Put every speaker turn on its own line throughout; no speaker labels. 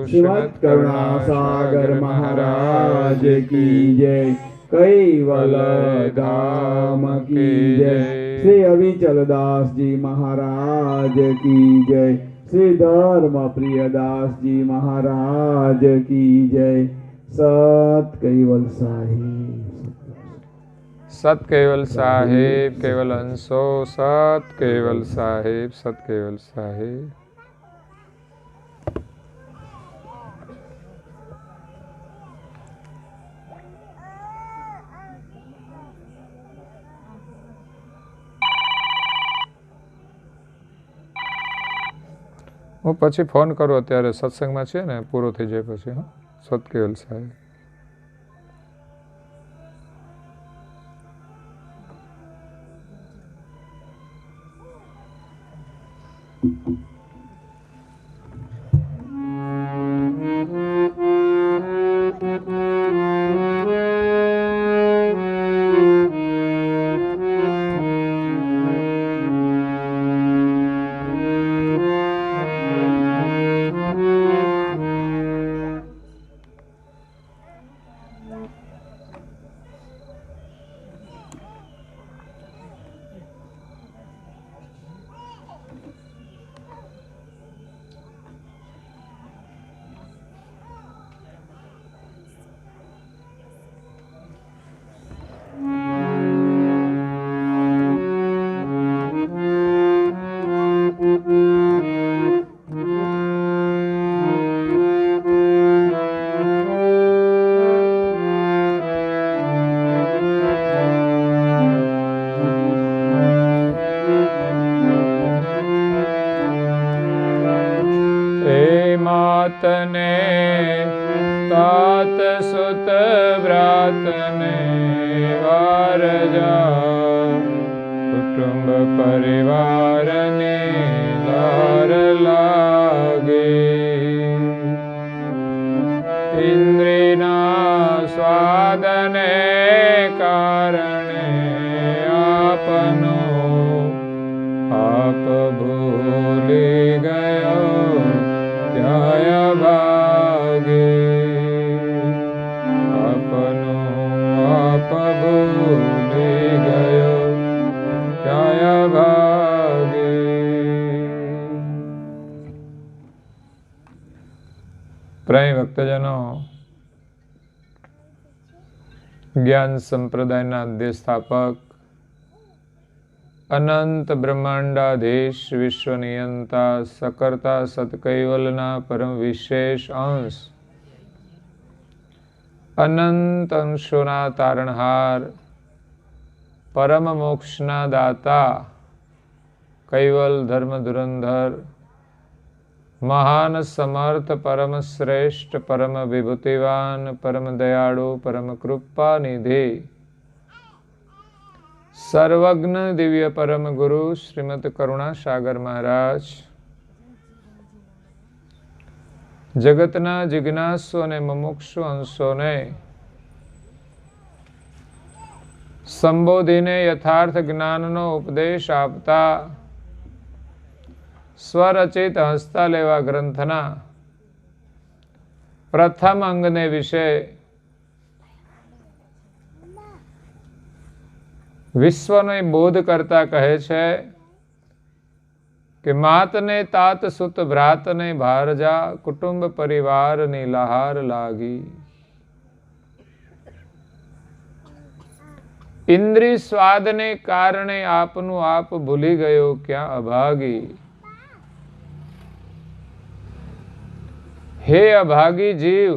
श्रीमद् करुणासागर महाराज की जय। कैवल धाम की जय। श्री अविचल दास जी महाराज की जय। श्री धर्म प्रिय दास जी महाराज की जय। सत कैवल साहिब,
सत केवल साहेब, केवल अंशो, सत केवल साहेब, सत केवल साहेब। હું પછી ફોન કરું, અત્યારે સત્સંગમાં છે ને, પૂરો થઈ જાય પછી. હા, સત કેવલ સાહેબ. માતને તાત સુત વ્રાતને વારજા, કુટુંબ પરિવારને ધાર લાગે. ઇન્દ્રિયના સ્વાદને કારણે આપનો આપ ભૂલી ગયો ક્યાય ભાગે. આપનો આપ ભૂલી ગયો ક્યાય ભાગે. પ્રાય ભક્તજનો, જ્ઞાન સંપ્રદાયના અધ્યસ્થાપક, અનંત બ્રહ્માંડાધીશ, વિશ્વનિયંતા, સકર્તા સતકૈવલના પરમ વિશેષ અંશ, અનંત અંશોના તારણહાર, પરમ મોક્ષના દાતા, કૈવલ ધર્મ ધુરંધર, મહાન સમર્થ, પરમ શ્રેષ્ઠ, પરમ વિભૂતિવાન, પરમ દયાળુ, પરમ કૃપાનિધિ, સર્વજ્ઞ દિવ્ય પરમ ગુરુ શ્રીમદ કરુણાસાગર મહારાજ, જગતના જિજ્ઞાસુ અને મુમુક્ષુ અંશોને સંબોધીને યથાર્થ જ્ઞાનનો ઉપદેશ આપતા સ્વરચિત હસ્તા લેવા ગ્રંથના પ્રથમ અંગને વિશે વિશ્વને બોધ કરતા કહે છે કે માતને તાત સુત ભ્રાતને ભારજા, કુટુંબ પરિવારની લહાર લાગી. ઇન્દ્રિય સ્વાદને કારણે આપનું આપ ભૂલી ગયો ક્યાં અભાગી. હે અભાગી જીવ,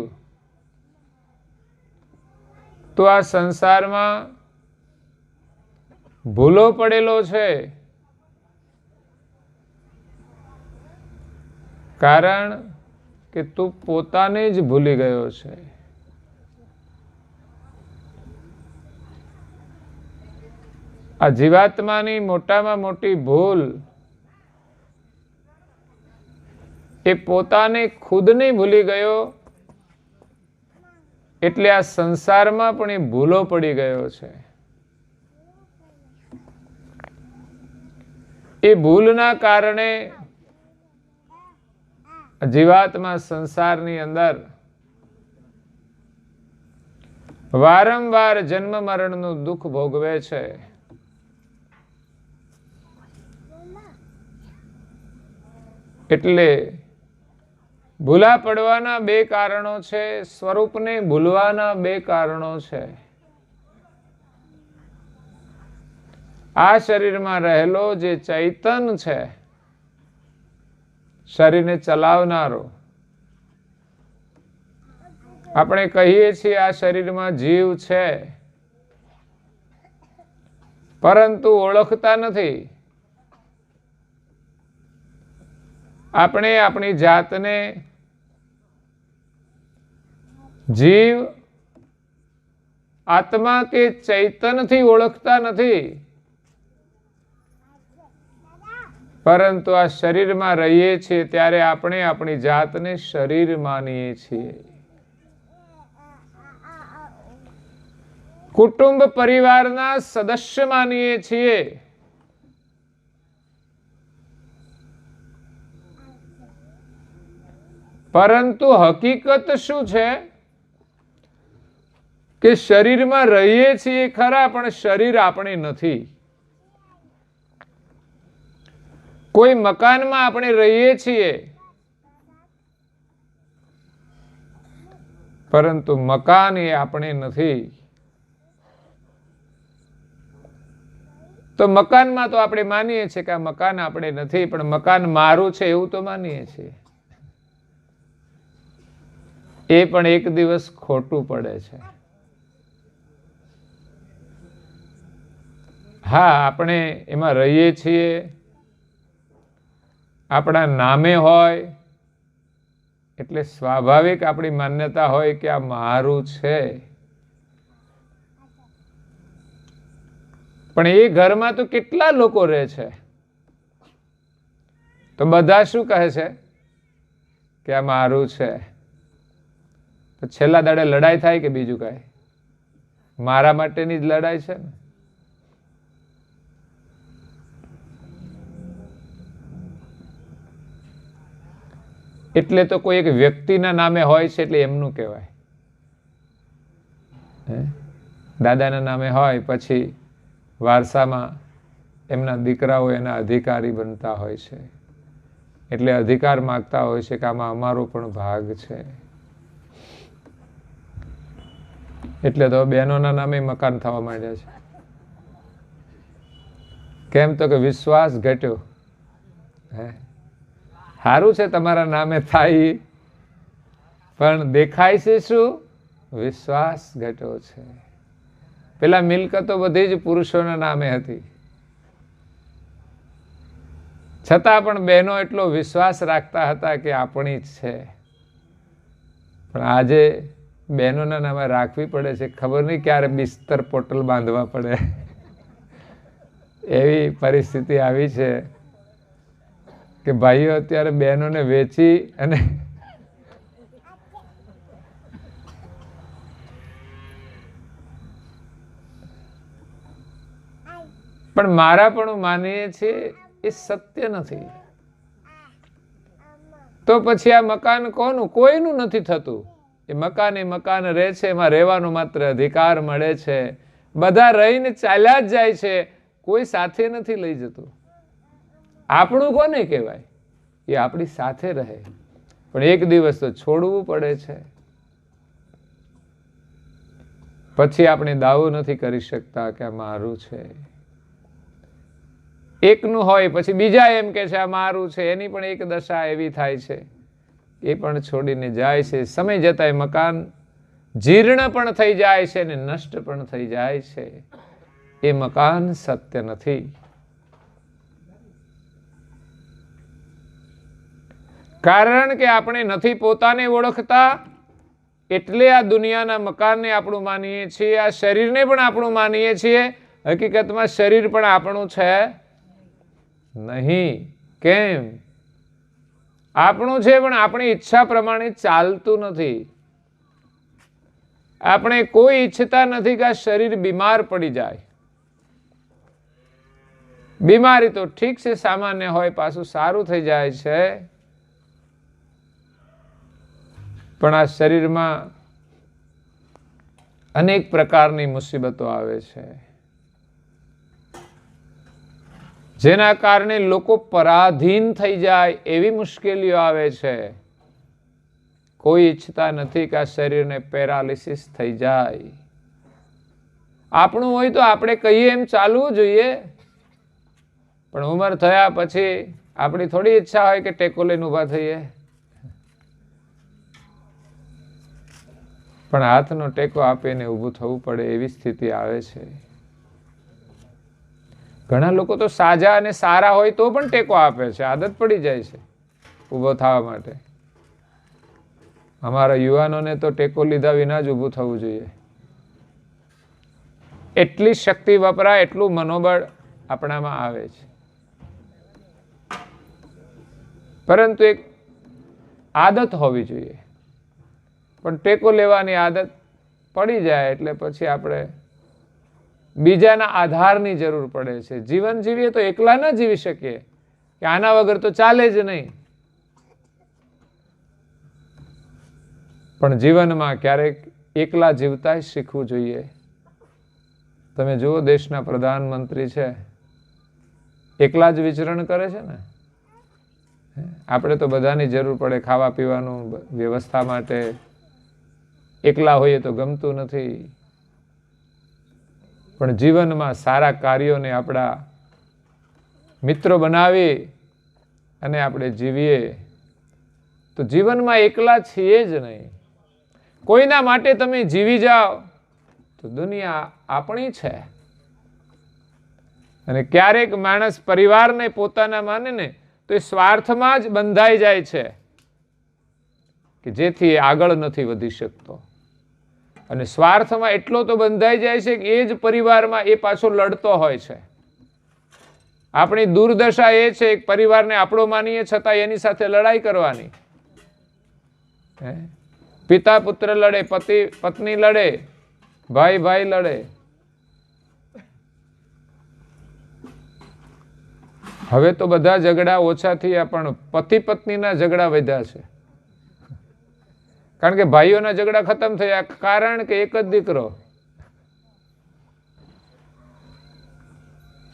તું આ સંસારમાં ભૂલો પડેલો છે, કારણ કે તું પોતાને જ ભૂલી ગયો છે. આ જીવાત્માની મોટામાં મોટી ભૂલ એ પોતાને ખુદને ભૂલી ગયો, એટલે આ સંસારમાં પણ એ ભૂલો પડી ગયો છે. એ ભૂલના કારણે જીવાત્મા સંસારની અંદર વારંવાર જન્મ મરણનું દુઃખ ભોગવે છે. એટલે ભૂલા પડવાના બે કારણો છે, સ્વરૂપને ભૂલવાના બે કારણો છે. આ શરીરમાં રહેલો જે ચૈતન છે, શરીરને ચલાવનારો, આપણે કહીએ છીએ આ શરીરમાં જીવ છે, પરંતુ ઓળખતા નથી. આપણે આપણી જાતને જીવ, આત્મા કે ચૈતનથી ઓળખતા નથી, પરંતુ આ શરીરમાં રહીએ છીએ ત્યારે આપણે આપણી જાતને શરીર માનીએ છીએ. કુટુંબ પરિવારના સદસ્ય માનીએ છીએ. પરંતુ હકીકત શું છે કે શરીરમાં રહીએ છીએ ખરા, પણ શરીર આપણે નથી. કોઈ મકાનમાં આપણે રહીએ છીએ, પરંતુ મકાન એ આપણે નથી. તો મકાનમાં તો આપણે માનીએ છીએ કે આ મકાન આપણે નથી, પણ મકાન મારું છે એવું તો માનીએ છીએ. એ પણ એક દિવસ ખોટું પડે છે. હા, આપણે એમાં રહીએ છીએ, આપણા નામે હોય એટલે સ્વાભાવિક આપણી માન્યતા હોય કે આ મારું છે. પણ એ ઘરમાં તો કેટલા લોકો રહે છે, તો બધા શું કહે છે કે આ મારું છે. તો છેલ્લા દાડે લડાઈ થાય કે બીજું કાંઈ? મારા માટેની જ લડાઈ છે ને. એટલે તો કોઈ એક વ્યક્તિના નામે હોય છે એટલે એમનું કહેવાય. દાદાના નામે હોય, પછી વારસામાં એમના દીકરાઓ એના અધિકારી બનતા હોય છે, એટલે અધિકાર માગતા હોય છે કે આમાં અમારો પણ ભાગ છે. એટલે તો બહેનોના નામે મકાન થવા માંડ્યા છે. કેમ? તો કે વિશ્વાસ ઘટ્યો. સારું છે તમારા નામે થાય, પણ દેખાય છે શું? વિશ્વાસ ઘટ્યો છે. પેલા મિલકતો બધી જ પુરુષોના નામે હતી, છતાં પણ બહેનો એટલો વિશ્વાસ રાખતા હતા કે આપણી જ છે. પણ આજે બહેનોના નામે રાખવી પડે છે, ખબર નહીં ક્યારે બિસ્તર પોટલ બાંધવા પડે એવી પરિસ્થિતિ આવી છે કે ભાઈઓ અત્યારે બહેનોને વેચી અને પણ મારા પણ માનીએ છીએ એ સત્ય નથી. તો પછી આ મકાન કોનું? કોઈનું નથી થતું. એ મકાન રહે છે, એમાં રહેવાનો માત્ર અધિકાર મળે છે. બધા રહીને ચાલ્યા જ જાય છે, કોઈ સાથે નથી લઈ જતું. આપણું કોને કહેવાય? એ આપણી સાથે રહે, પણ એક દિવસ તો છોડવું પડે છે. પછી આપણે દાવો નથી કરી શકતા કે આ મારું છે. એકનું હોય પછી બીજા એમ કે છે આ મારું છે. એની પણ એક દશા એવી થાય છે, એ પણ છોડીને જાય છે. સમય જતા એ મકાન જીર્ણ પણ થઈ જાય છે ને નષ્ટ પણ થઈ જાય છે. એ મકાન સત્ય નથી. કારણ કે આપણે નથી પોતાને ઓળખતા, એટલે આ દુનિયાના મકાનને આપણું માનીએ છીએ, આ શરીરને પણ આપણું માનીએ છીએ. હકીકતમાં શરીર પણ આપણું છે નહીં. કેમ? આપણું છે પણ આપણી ઈચ્છા પ્રમાણે ચાલતું નથી. આપણે કોઈ ઈચ્છતા નથી કે આ શરીર બીમાર પડી જાય. બીમારી તો ઠીક છે, સામાન્ય હોય, પાછું સારું થઈ જાય છે. પણ આ શરીરમાં અનેક પ્રકારની મુસીબતો આવે છે, જેના કારણે લોકો પરાધીન થઈ જાય એવી મુશ્કેલીઓ આવે છે. કોઈ ઈચ્છતા નથી કે આ શરીરને પેરાલિસિસ થઈ જાય. આપણું હોય તો આપણે કહીએ એમ ચાલવું જોઈએ, પણ ઉંમર થયા પછી આપણી થોડી ઈચ્છા હોય કે ટેકો લઈને ઊભા થઈએ. પણ હાથનો ટેકો આપીને ઊભું થવું પડે એવી સ્થિતિ આવે છે. ઘણા લોકો તો સાજા અને સારા હોય તો પણ ટેકો આપે છે, આદત પડી જાય છે ઊભો થવા માટે. અમારા યુવાનોને તો ટેકો લીધા વિના જ ઊભું થવું જોઈએ. એટલી શક્તિ વપરાય, એટલું મનોબળ આપણામાં આવે છે. પરંતુ એક આદત હોવી જોઈએ. પણ ટેકો લેવાની આદત પડી જાય એટલે પછી આપણે બીજાના આધારની જરૂર પડે છે. જીવન જીવીએ તો એકલા ન જીવી શકીએ કે આના વગર તો ચાલે જ નહીં. પણ જીવનમાં ક્યારેક એકલા જીવતા જ શીખવું જોઈએ. તમે જુઓ, દેશના પ્રધાનમંત્રી છે, એકલા જ વિચરણ કરે છે ને. આપણે તો બધાની જરૂર પડે ખાવા પીવાનું, વ્યવસ્થા માટે. એકલા હોઈએ તો ગમતું નથી. પણ જીવનમાં સારા કાર્યોને આપણા મિત્રો બનાવી અને આપણે જીવીએ તો જીવનમાં એકલા છીએ જ નહીં. કોઈના માટે તમે જીવી જાઓ તો દુનિયા આપણી છે. અને ક્યારેક માણસ પરિવારને પોતાના માને ને તો એ સ્વાર્થમાં જ બંધાઈ જાય છે કે જેથી એ આગળ નથી વધી શકતો. અને સ્વાર્થમાં એટલો તો બંધાઈ જાય છે કે એ જ પરિવારમાં એ પાછો લડતો હોય છે. આપણી દુર્દશા એ છે એક પરિવારને આપણો માનીએ છતાં એની સાથે લડાઈ કરવાની. પિતા પુત્ર લડે, પતિ પત્ની લડે, ભાઈ ભાઈ લડે. હવે તો બધા ઝઘડા ઓછા થયા, પણ પતિ પત્નીના ઝઘડા વધ્યા છે. કારણ કે ભાઈઓના ઝઘડા ખતમ થયા, કારણ કે એક જ દીકરો.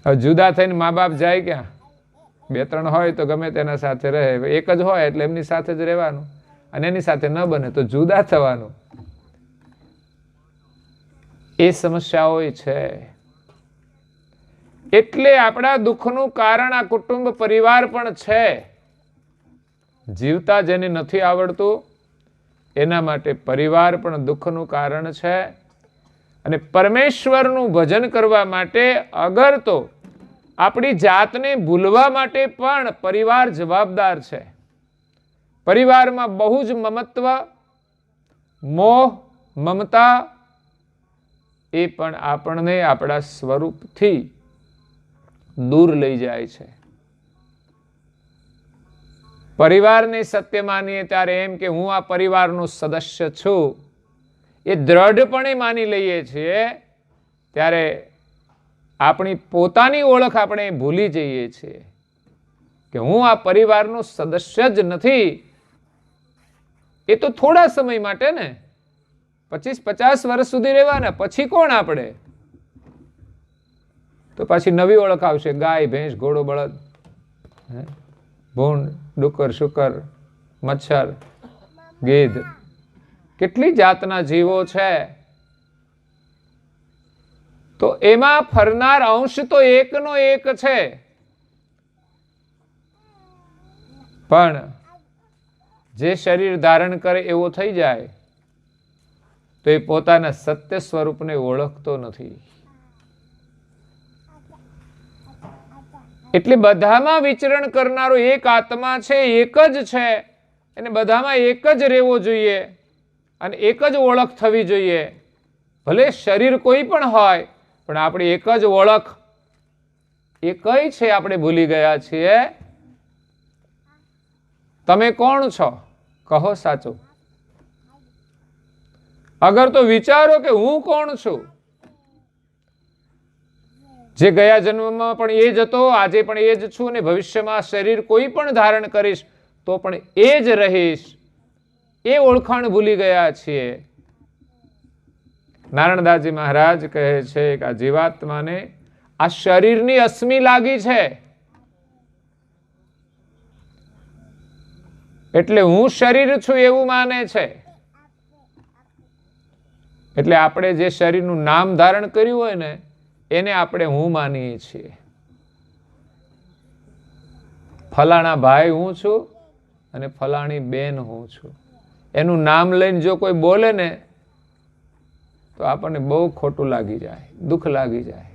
હવે જુદા થઈને મા બાપ જાય ક્યાં? 2-3 હોય તો ગમે તેના સાથે રહે. એક જ હોય એટલે એમની સાથે જ રહેવાનું, અને એની સાથે ન બને તો જુદા થવાનું. એ સમસ્યાઓ છે. એટલે આપણા દુઃખનું કારણ આ કુટુંબ પરિવાર પણ છે. જીવતા જેને નથી આવડતું એના માટે પરિવાર પણ દુઃખનું કારણ છે. અને પરમેશ્વરનું ભજન કરવા માટે અગર તો આપણી જાતને ભૂલવા માટે પણ પરિવાર જવાબદાર છે. પરિવારમાં બહુ જ મમત્વ, મોહ, મમતા એ પણ આપણને આપણા સ્વરૂપથી દૂર લઈ જાય છે. પરિવારને સત્ય માનીએ ત્યારે એમ કે હું આ પરિવારનું સદસ્ય છું, એ દ્રઢપણે માની લઈએ છીએ, ત્યારે આપણી પોતાની ઓળખ આપણે ભૂલી જઈએ છીએ કે હું આ પરિવારનું સદસ્ય જ નથી. એ તો થોડા સમય માટે ને, 25-50 વર્ષ સુધી રહેવાના, પછી કોણ આપણે? તો પાછી નવી ઓળખ આવશે, ગાય, ભેંસ, ઘોડો, બળદ, ભૂંડ, ડુક્કર, શુકર, મચ્છર, ગીધ, કેટલી જાતના જીવો છે. તો એમાં ફરનાર અંશ તો એકનો એક છે. પણ જે શરીર ધારણ કરે એવો થઈ જાય તો એ પોતાના સત્ય સ્વરૂપને ઓળખતો નથી. એટલે બધામાં વિચરણ કરનારો એક આત્મા છે, એક જ છે. એને બધામાં એક જ રહેવો જોઈએ અને એક જ ઓળખ થવી જોઈએ. ભલે શરીર કોઈ પણ હોય, પણ આપણી એક જ ઓળખ એ કઈ છે આપણે ભૂલી ગયા છીએ. તમે કોણ છો? કહો સાચું. અગર તો વિચારો કે હું કોણ છું. જે ગયા જન્મમાં પણ એ જ હતો, આજે પણ એ જ છું, અને ભવિષ્યમાં શરીર કોઈ પણ ધારણ કરીશ તો પણ એ જ રહીશ. એ ઓળખાણ ભૂલી ગયા છીએ. નારાયણદાસજી મહારાજ કહે છે કે આ જીવાત્માને આ શરીરની અસ્મિ લાગી છે, એટલે હું શરીર છું એવું માને છે. એટલે આપણે જે શરીરનું નામ ધારણ કર્યું હોય ને એને આપણે હું માનીએ છીએ. ફલાણા ભાઈ હું છું અને ફલાણી બેન હું છું. એનું નામ લઈને જો કોઈ બોલે ને તો આપણને બહુ ખોટું લાગી જાય, દુઃખ લાગી જાય.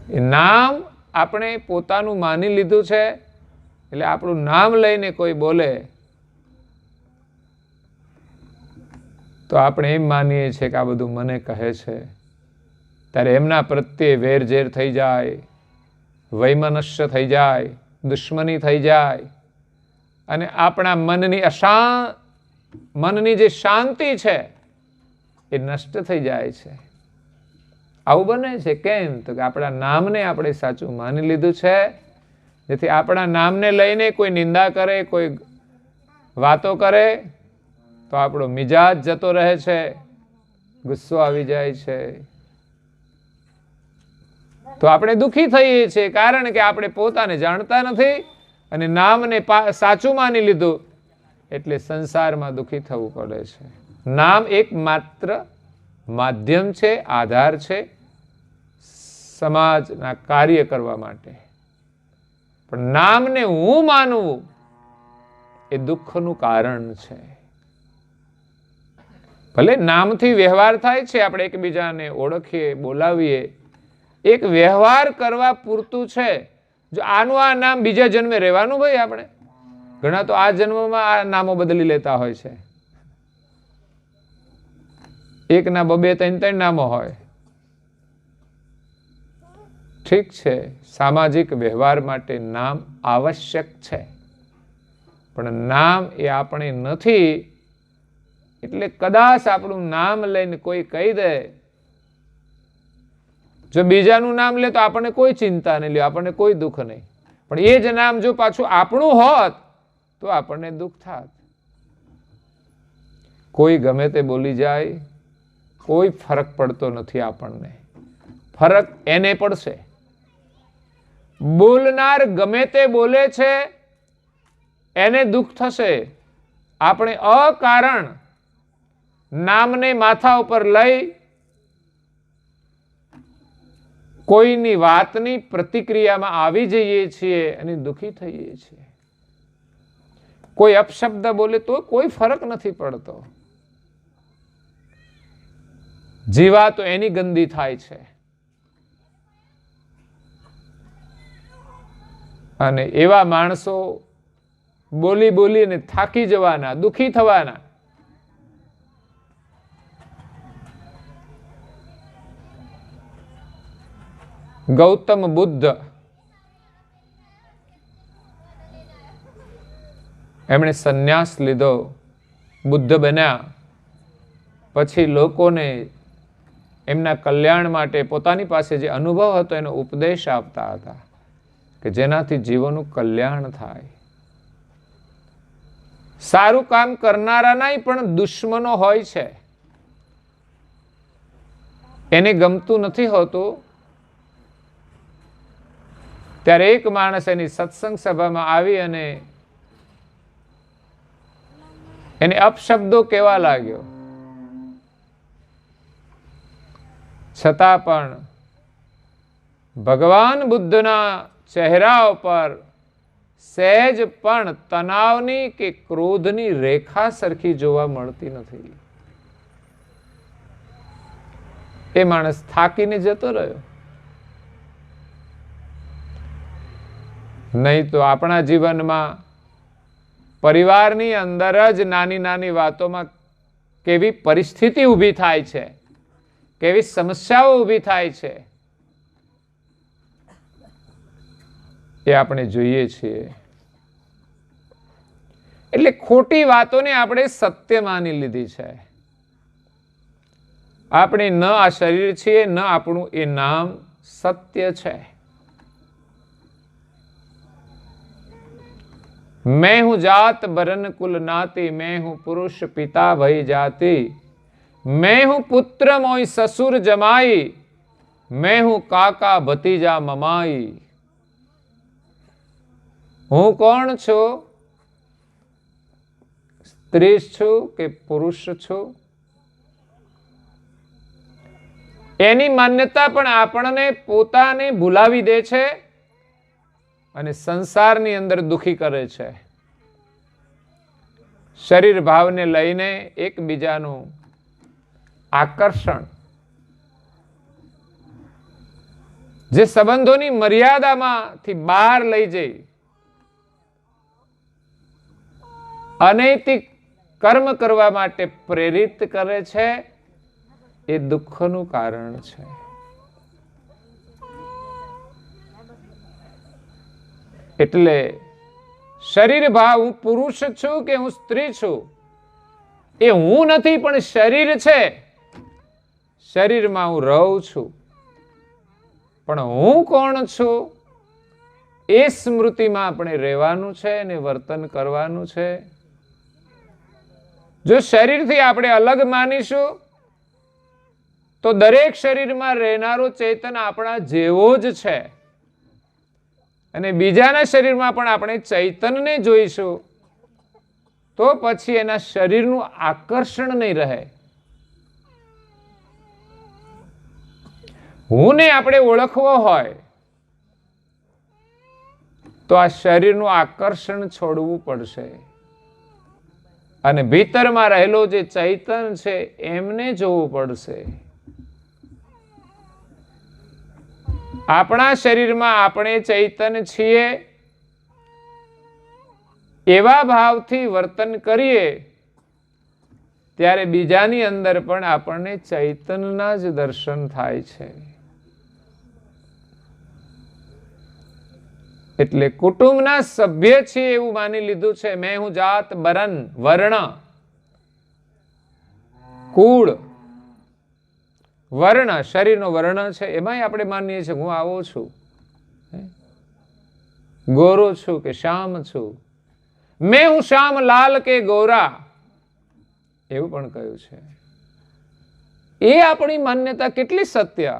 એ નામ આપણે પોતાનું માની લીધું છે, એટલે આપણું નામ લઈને કોઈ બોલે તો આપણે એમ માનીએ છીએ કે આ બધું મને કહે છે. ત્યારે એમના પ્રત્યે વેરઝેર થઈ જાય, વૈમનસ્ય થઈ જાય, દુશ્મની થઈ જાય, અને આપણા મનની જે શાંતિ છે એ નષ્ટ થઈ જાય છે. આવું બને છે કેમ? તો કે આપણા નામને આપણે સાચું માની લીધું છે, જેથી આપણા નામને લઈને કોઈ નિંદા કરે, કોઈ વાતો કરે તો આપણો મિજાજ જતો રહે છે, ગુસ્સો આવી જાય છે, તો આપણે દુઃખી થઈએ છીએ. કારણ કે આપણે પોતાને જાણતા નથી અને નામને સાચું માની લીધું, એટલે સંસારમાં દુઃખી થવું પડે છે. નામ એક માત્ર માધ્યમ છે, આધાર છે સમાજના કાર્ય કરવા માટે. પણ નામને હું માનવું એ દુઃખનું કારણ છે. ભલે નામથી વ્યવહાર થાય છે, આપણે એકબીજાને ઓળખીએ, બોલાવીએ, એક વ્યવહાર કરવા પૂરતું છે. જો આનું આ નામ બીજા જન્મે રહેવાનું ભાઈ, આપણે ઘણા તો આ જન્મમાં આ નામો બદલી લેતા હોય છે. એક ના 2-3 નામો હોય. ઠીક છે, સામાજિક વ્યવહાર માટે નામ આવશ્યક છે, પણ નામ એ આપણે નથી. એટલે કદાચ આપણું નામ લઈને કોઈ કહી દે, જો બીજાનું નામ લે તો આપણને કોઈ ચિંતા નહીં લે, આપણને કોઈ દુઃખ નહીં. પણ એ જ નામ જો પાછું આપણું હોત તો આપણને દુઃખ થાત. કોઈ ગમે તે બોલી જાય, કોઈ ફરક પડતો નથી આપણને. ફરક એને પડશે. બોલનાર ગમે તે બોલે છે એને દુઃખ થશે. આપણે અકારણ નામને માથા ઉપર લઈ કોઈની વાતની પ્રતિક્રિયામાં આવી જઈએ છીએ અને દુઃખી થઈએ છીએ. કોઈ અપશબ્દ બોલે તો કોઈ ફરક નથી પડતો. જીવા તો એની ગંદી થાય છે. અને એવા માણસો બોલી બોલીને થાકી જવાના, દુઃખી થવાના. ગૌતમ બુદ્ધ, એમણે સંન્યાસ લીધો, બુદ્ધ બન્યા, પછી લોકોને એમના કલ્યાણ માટે પોતાની પાસે જે અનુભવ હતો એનો ઉપદેશ આપતા હતા કે જેનાથી જીવોનું કલ્યાણ થાય. સારું કામ કરનારાના પણ દુશ્મનો હોય છે. એને ગમતું નથી હોતું. ત્યારે એક માણસ એની સત્સંગ સભામાં આવી અને એને અપશબ્દો કહેવા લાગ્યો. છતાં પણ ભગવાન બુદ્ધના ચહેરા ઉપર સહેજ પણ તણાવની કે ક્રોધની રેખા સરખી જોવા મળતી નથી. એ માણસ થાકીને જતો રહ્યો. નહીં તો આપણા જીવનમાં પરિવારની અંદર જ નાની નાની વાતોમાં કેવી પરિસ્થિતિ ઊભી થાય છે, કેવી સમસ્યાઓ ઊભી થાય છે, એ આપણે જોઈએ છીએ. એટલે ખોટી વાતોને આપણે સત્ય માની લીધી છે. આપણે ન આ શરીર છીએ, ન આપણું એ નામ સત્ય છે. मैं हूं जात बरन कुल नाती, मैं हूं पुरुष पिता भई जाति, मैं हूं पुत्र मोई ससुर जमाई, मैं हूं काका भतीजा ममाई। હું કોણ છું? સ્ત્રી છું કે પુરુષ છું? એની માન્યતા પણ આપણને પોતાને ભૂલાવી દે છે અને સંસારની અંદર દુખી કરે છે. શરીર ભાવને લઈને એકબીજાનું આકર્ષણ, જે સંબંધોની મર્યાદામાંથી બહાર લઈ જઈ અનૈતિક કર્મ કરવા માટે પ્રેરિત કરે છે, એ દુઃખનું કારણ છે. એટલે શરીર ભાવ, હું પુરુષ છું કે હું સ્ત્રી છું, એ હું નથી, પણ શરીર છે. શરીરમાં હું રહું છું, પણ હું કોણ છું એ સ્મૃતિમાં આપણે રહેવાનું છે અને વર્તન કરવાનું છે. જો શરીરથી આપણે અલગ માનીશું તો દરેક શરીરમાં રહેનારો ચેતન આપણા જેવો જ છે, અને બીજાના શરીરમાં પણ આપણે ચૈતનને જોઈશું તો પછી એના શરીરનું આકર્ષણ નહીં રહે. હુંને આપણે ઓળખવો હોય તો આ શરીરનું આકર્ષણ છોડવું પડશે અને ભીતરમાં રહેલો જે ચૈતન છે એમને જોવું પડશે. આપણા શરીરમાં આપણે ચૈતન છીએ એવા ભાવથી વર્તન કરીએ ત્યારે બીજાની અંદર પણ આપણને ચૈતનના જ દર્શન થાય છે. એટલે કુટુંબના સભ્ય છીએ એવું માની લીધું છે. મેં હું જાત બરન, વર્ણ, કુળ, વર્ણ, શરીરનો વર્ણ છે એમાંય આપણે માનીએ છીએ હું આવો છું, ગોરો છું કે શ્યામ છું, મેં હું શ્યામ લાલ કે ગોરા, એવું પણ કહ્યું છે. એ આપણી માન્યતા કેટલી સત્ય.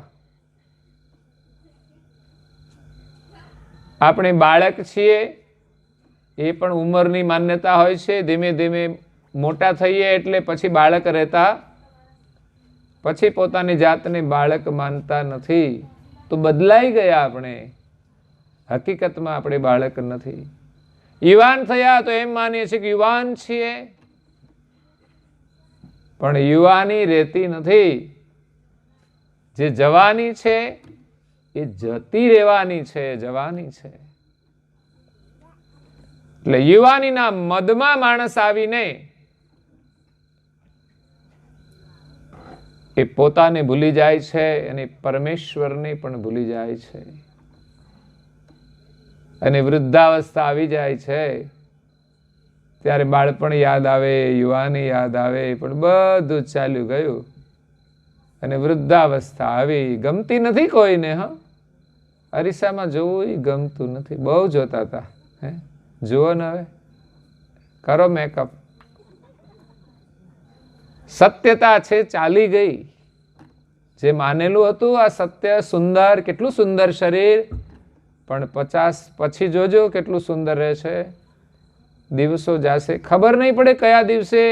આપણે બાળક છીએ એ પણ ઉંમરની માન્યતા હોય છે. ધીમે ધીમે મોટા થઈએ એટલે પછી બાળક રહેતા, પછી પોતાની જાતને બાળક માનતા નથી તો બદલાઈ ગયા આપણે. હકીકતમાં આપણે બાળક નથી. યુવાન થયા તો એમ માનીએ છીએ કે યુવાન છીએ, પણ યુવાની રહેતી નથી. જે જવાની છે એ જતી રહેવાની છે, જવાની છે. એટલે યુવાનીના મદમાં માણસ આવીને એ પોતાને ભૂલી જાય છે અને પરમેશ્વરને પણ ભૂલી જાય છે. અને વૃદ્ધાવસ્થા આવી જાય છે ત્યારે બાળપણ યાદ આવે, યુવાની યાદ આવે, પણ બધું ચાલ્યું ગયું. અને વૃદ્ધાવસ્થા આવી, ગમતી નથી કોઈને. હા, અરીસામાં જોવું એ ગમતું નથી. બહુ જોતા હતા. જુઓ ને, હવે કરો મેકઅપ. સત્યતા છે ચાલી ગઈ. જે માનેલું હતું આ સત્ય સુંદર, કેટલું સુંદર શરીર, પણ 50 પછી જોજો કેટલું સુંદર રહે છે. દિવસો જશે, ખબર નહીં પડે કયા દિવસે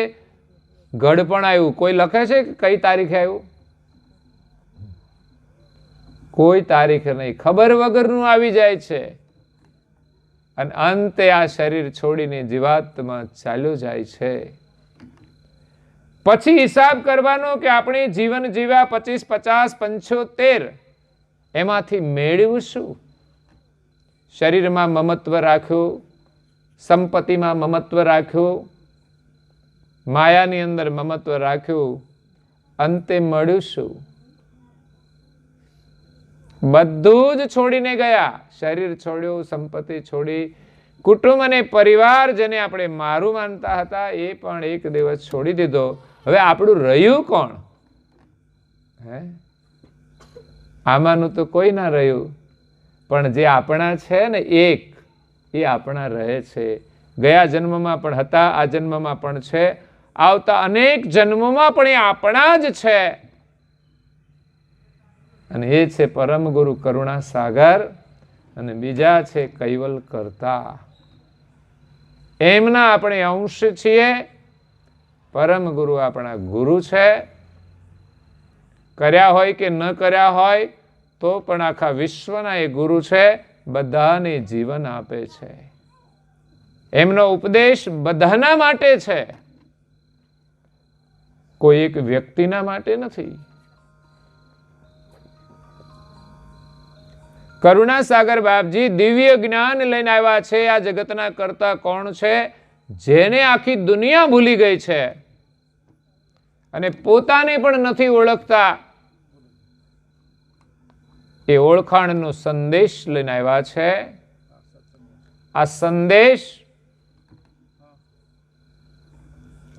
ઘડપણ આવ્યું. કોઈ લખે છે કે કઈ તારીખે આવ્યું? કોઈ તારીખ નહીં, ખબર વગરનું આવી જાય છે. અને અંતે આ શરીર છોડીને જીવાત્મા ચાલ્યો જાય છે. પછી હિસાબ કરવાનો કે આપણે જીવન જીવ્યા 25, 50, 75, એમાંથી મેળવ્યું શું? શરીરમાં મમત્વ રાખ્યું, સંપત્તિમાં મમત્વ રાખ્યું, માયાની અંદર મમત્વ રાખ્યું, અંતે મળ્યું શું? બધું જ છોડીને ગયા. શરીર છોડ્યું, સંપત્તિ છોડી, કુટુંબ અને પરિવાર જેને આપણે મારું માનતા હતા એ પણ એક દિવસ છોડી દીધો. હવે આપણું રહ્યું કોણ? આમાંનું તો કોઈ ના રહ્યું, પણ જે આપણા છે ને એક, એ આપણા રહે છે. ગયા જન્મમાં પણ હતા, આ જન્મમાં પણ છે, આવતા અનેક જન્મોમાં પણ એ આપણા જ છે. અને એ છે પરમ ગુરુ કરુણા સાગર અને બીજા છે કૈવલ કરતા. એમના આપણે અંશ છીએ. પરમ ગુરુ આપણા ગુરુ છે. કર્યા હોય કે ન કર્યા હોય તો પણ આખા વિશ્વના એ ગુરુ છે. બધાને જીવન આપે છે. એમનો ઉપદેશ બધાના માટે છે, કોઈ એક વ્યક્તિના માટે નથી. કરુણા સાગર બાપજી દિવ્ય જ્ઞાન લઈને આવ્યા છે. આ જગતના કરતા કોણ છે? જેને આખી દુનિયા ભૂલી ગઈ છે અને પોતાને પણ નથી ઓળખતા, એ ઓળખાણનો સંદેશ લઈને આવ્યા છે. આ સંદેશ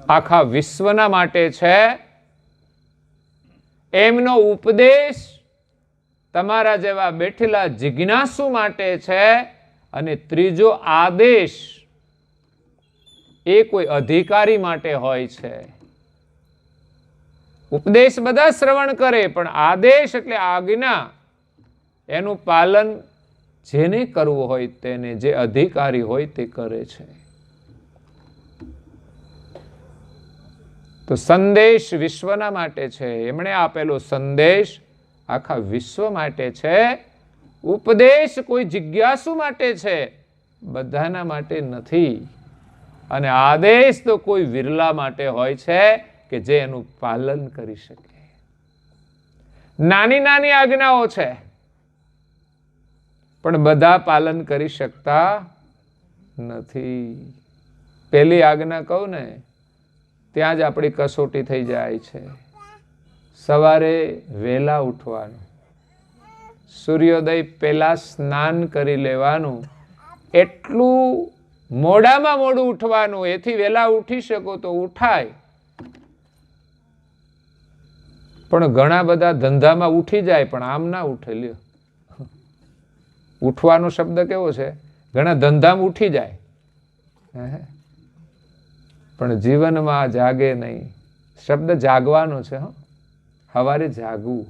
આખા વિશ્વના માટે છે. એમનો ઉપદેશ તમારા જેવા બેઠેલા જિજ્ઞાસુ માટે છે. અને ત્રીજો આદેશ એ કોઈ અધિકારી માટે હોય છે. ઉપદેશ બધા શ્રવણ કરે, પણ આદેશ એટલે આજ્ઞા, એનું પાલન જેને કરવું હોય તેને, જે અધિકારી હોય તે કરે છે. તો સંદેશ વિશ્વના માટે છે. એમણે આપેલો સંદેશ આખા વિશ્વ માટે છે. ઉપદેશ કોઈ જિજ્ઞાસુ માટે છે, બધાના માટે નથી. અને આદેશ તો કોઈ વિરલા માટે હોય છે કે જે એનું પાલન કરી શકે. નાની નાની આજ્ઞાઓ છે, પણ બધા પાલન કરી શકતા નથી. પહેલી આજ્ઞા કહું ને, ત્યાં જ આપણી કસોટી થઈ જાય છે. સવારે વહેલા ઉઠવાનું, સૂર્યોદય પહેલા સ્નાન કરી લેવાનું, એટલું મોડામાં મોડું ઉઠવાનું. એથી વહેલા ઉઠી શકો તો ઉઠાય, પણ ઘણા બધા ધંધામાં ઉઠી જાય પણ આમ ના ઉઠે. લ્યો, ઉઠવાનો શબ્દ કેવો છે? ઘણા ધંધામાં ઉઠી જાય પણ જીવનમાં જાગે નહીં. શબ્દ જાગવાનો છે. સવારે જાગવું,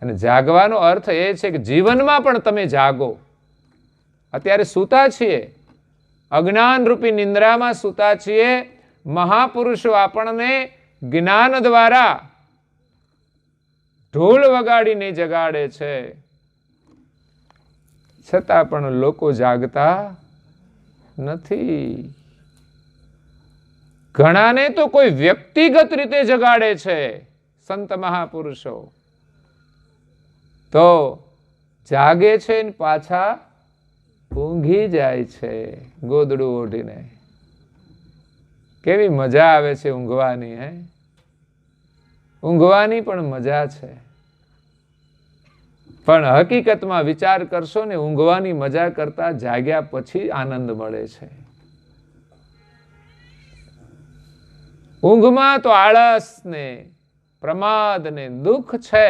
અને જાગવાનો અર્થ એ છે કે જીવનમાં પણ તમે જાગો. અત્યારે સૂતા છીએ, અજ્ઞાન રૂપી નિંદ્રામાં સૂતા છીએ. મહાપુરુષો આપણને જ્ઞાન દ્વારા ઢોલ વગાડીને જગાડે છે, છતાં પણ લોકો જાગતા નથી. ઘણાને તો કોઈ વ્યક્તિગત રીતે જગાડે છે સંત મહાપુરુષો, તો જાગે છે ને પાછા ઊંઘી જાય છે ગોદડું ઓઢીને. કેવી મજા આવે છે ઊંઘવાની. ઊંઘવાની પણ મજા છે, પણ હકીકતમાં વિચાર કરશો ને, ઊંઘવાની મજા કરતા જાગ્યા પછી આનંદ મળે છે. ઊંઘમાં તો આળસ ને પ્રમાદ ને દુઃખ છે.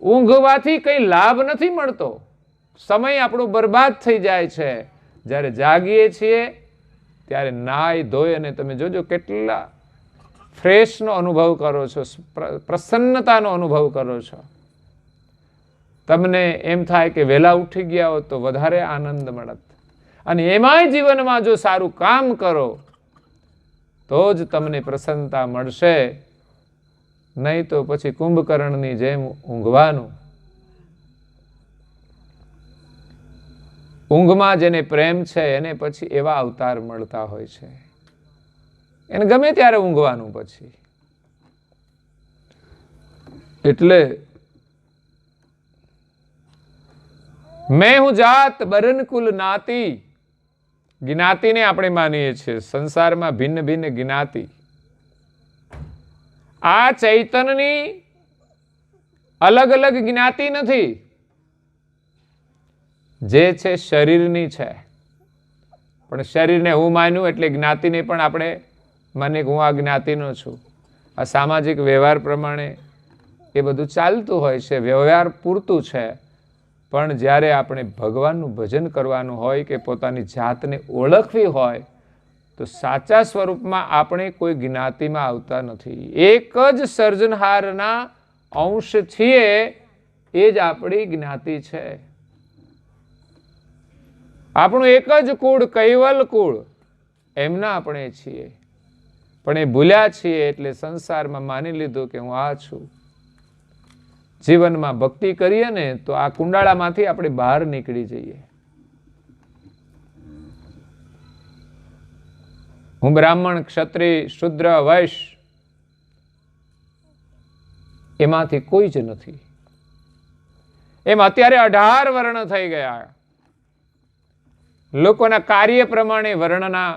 ઊંઘવાથી કઈ લાભ નથી મળતો, સમય આપણો બરબાદ થઈ જાય છે. જ્યારે જાગીએ છીએ ત્યારે નાઈ ધોઈ અને તમે જોજો કેટલા ફ્રેશનો અનુભવ કરો છો, પ્રસન્નતાનો અનુભવ કરો છો. તમને એમ થાય કે વહેલા ઉઠી ગયા હોત તો વધારે આનંદ મળત. અને એમાંય જીવનમાં જો સારું કામ કરો તો જ તમને પ્રસન્નતા મળશે. નહીં તો પછી કુંભકર્ણની જેમ ઊંઘવાનું. ઊંઘમાં જેને પ્રેમ છે એને પછી એવા અવતાર મળતા હોય છે, એને ગમે ત્યારે ઊંઘવાનું પછી. એટલે મેં હું જાત બરનકુલ નાતી. જ્ઞાતિને આપણે માનીએ છીએ, સંસારમાં ભિન્ન ભિન્ન જ્ઞાતિ. આ ચૈતનની અલગ અલગ જ્ઞાતિ નથી, જે છે શરીરની છે. પણ શરીરને હું માન્યું એટલે જ્ઞાતિને પણ આપણે માનીએ કે હું આ જ્ઞાતિનો છું. આ સામાજિક વ્યવહાર પ્રમાણે એ બધું ચાલતું હોય છે, વ્યવહાર પૂરતું છે. પણ જ્યારે આપણે ભગવાનનું ભજન કરવાનું હોય કે પોતાની જાતને ઓળખવી હોય તો સાચા સ્વરૂપમાં આપણે કોઈ જ્ઞાતિમાં આવતા નથી. એક જ સર્જનહારના અંશ છીએ, એ જ આપણી જ્ઞાતિ છે. આપણું એક જ કુળ કૈવલ કુળ, એમના આપણે છીએ. પણ એ ભૂલ્યા છીએ એટલે સંસારમાં માની લીધું કે હું આ છું. જીવનમાં ભક્તિ કરીએ ને તો આ કુંડાળામાંથી આપણે બહાર નીકળી જઈએ. હું બ્રાહ્મણ, ક્ષત્રિય, શુદ્ર, વૈશ્ય એમાંથી કોઈ જ નથી. એમ અત્યારે 18 વર્ણ થઈ ગયા. લોકોના કાર્ય પ્રમાણે વર્ણના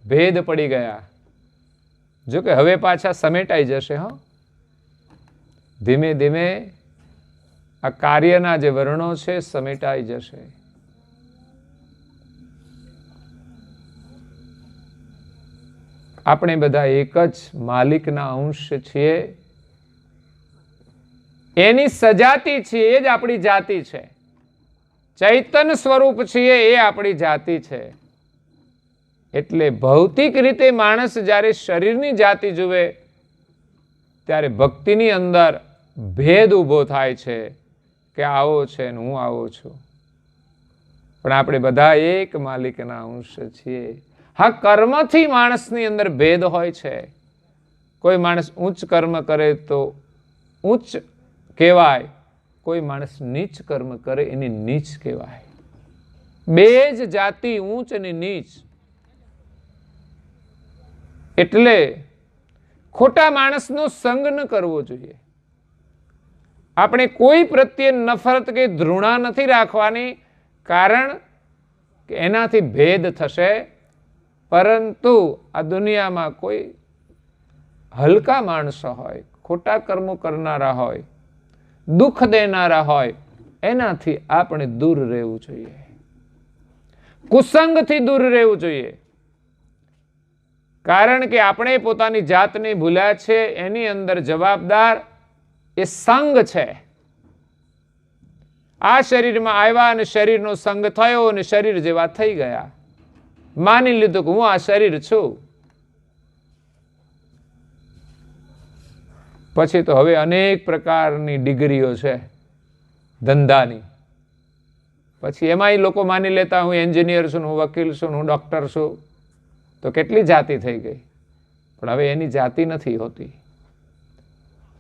ભેદ પડી ગયા. જો કે હવે પાછા સમેટાઈ જશે. ધીમે ધીમે આ કાર્યના જે વર્ણો છે સમેટાઈ જશે. આપણે બધા એક જ માલિકના અંશ છીએ. એની સજાતિ છીએ, એ જ આપણી જાતિ છે. ચૈતન્ય સ્વરૂપ છીએ, એ આપણી જાતિ છે. એટલે ભૌતિક રીતે માણસ જ્યારે શરીરની જાતિ જુએ ત્યારે ભક્તિની અંદર ભેદ ઊભો થાય છે કે આવો છે ને હું આવો છું. પણ આપણે બધા એક માલિકના અંશ છીએ. હા, કર્મથી માણસની અંદર ભેદ હોય છે. કોઈ માણસ ઉચ્ચ કર્મ કરે તો ઉચ્ચ કહેવાય, કોઈ માણસ નીચ કર્મ કરે એની નીચ કહેવાય. બે જ જાતિ, ઊંચ અને નીચ. એટલે ખોટા માણસનો સંગ ન કરવો જોઈએ. આપણે કોઈ પ્રત્યે નફરત કે ધૃણા નથી રાખવાની, કારણ કે એનાથી ભેદ થશે. પરંતુ આ દુનિયામાં કોઈ હલકા માણસો હોય, ખોટા કર્મો કરનારા હોય, દુઃખ દેનારા હોય, એનાથી આપણે દૂર રહેવું જોઈએ. કુસંગથી દૂર રહેવું જોઈએ. કારણ કે આપણે પોતાની જાતને ભૂલ્યા છે. એની અંદર જવાબદાર એ સંગ છે. આ શરીરમાં આવ્યા અને શરીરનો સંગ થયો અને શરીર જેવા થઈ ગયા. માની લીધું કે હું આ શરીર છું. પછી તો હવે અનેક પ્રકારની ડિગ્રીઓ છે ધંધાની. પછી એમાંય લોકો માની લેતા હું એન્જિનિયર છું, હું વકીલ છું, હું ડોક્ટર છું. તો કેટલી જાતિ થઈ ગઈ. પણ હવે એની જાતિ નથી હોતી.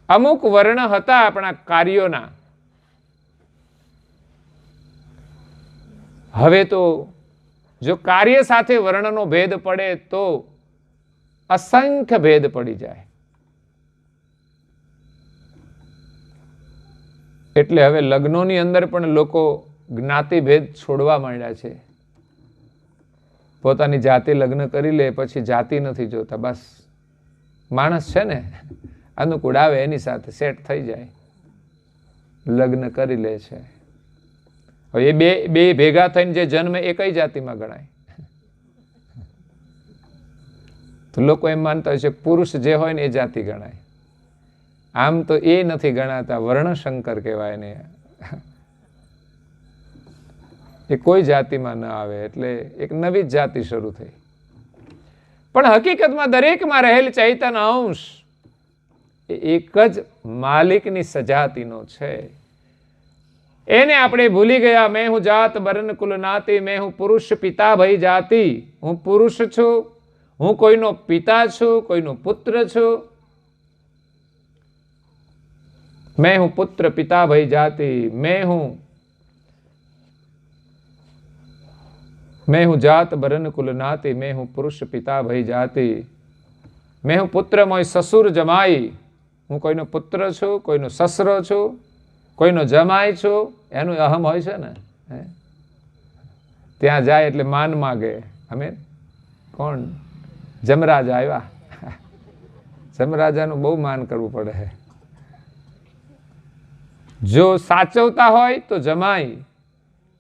અમુક વર્ણ હતા આપણા કાર્યોના. હવે તો જો કાર્ય સાથે વર્ણનો ભેદ પડે તો અસંખ્ય ભેદ પડી જાય. એટલે હવે લગ્નોની અંદર પણ લોકો જ્ઞાતિ ભેદ છોડવા માંડ્યા છે. પોતાની જાતિ લગ્ન કરી લે, પછી જાતિ નથી જોતા. બસ માણસ છે ને, અનુકૂળ આવે એની સાથે સેટ થઈ જાય, લગ્ન કરી લે છે. હવે એ બે ભેગા થઈને જે જન્મ એ કઈ જાતિમાં ગણાય? તો લોકો એમ માનતા હોય છે પુરુષ જે હોય ને એ જાતિ ગણાય. આમ તો એ નથી ગણાતા, વર્ણશંકર કહેવાય ને. એ કોઈ જાતિમાં ન આવે. એટલે એક નવી જ જાતિ શરૂ થઈ. પણ હકીકતમાં દરેકમાં રહેલ ચૈતન્ય અંશ એ એક જ માલિકની સજાતિનો છે. એને આપણે ભૂલી ગયા. મેં હું જાત બરન કુલ નાતી, મેં હું પુરુષ પિતા ભઈ જાતિ. હું પુરુષ છું, હું કોઈનો પિતા છું, કોઈનો પુત્ર છું. मैं हूं पुत्र पिता भई जाति, मैं हूं जात बरन कुल नाती, मैं हूं पुरुष पिता भई जाति, मैं हूं पुत्र मोय ससुर जमाई. હું કોઈનો પુત્ર છું, કોઈનો સસરો છું, કોઈનો જમાઈ છું. એનું અહમ હોય છે ને. ત્યાં જાય એટલે માન માગે. અમે કોણ? જમરાજા આવ્યા. જમરાજાનું બહુ માન કરવું પડે. જો સાચવતા હોય તો જમાઈ,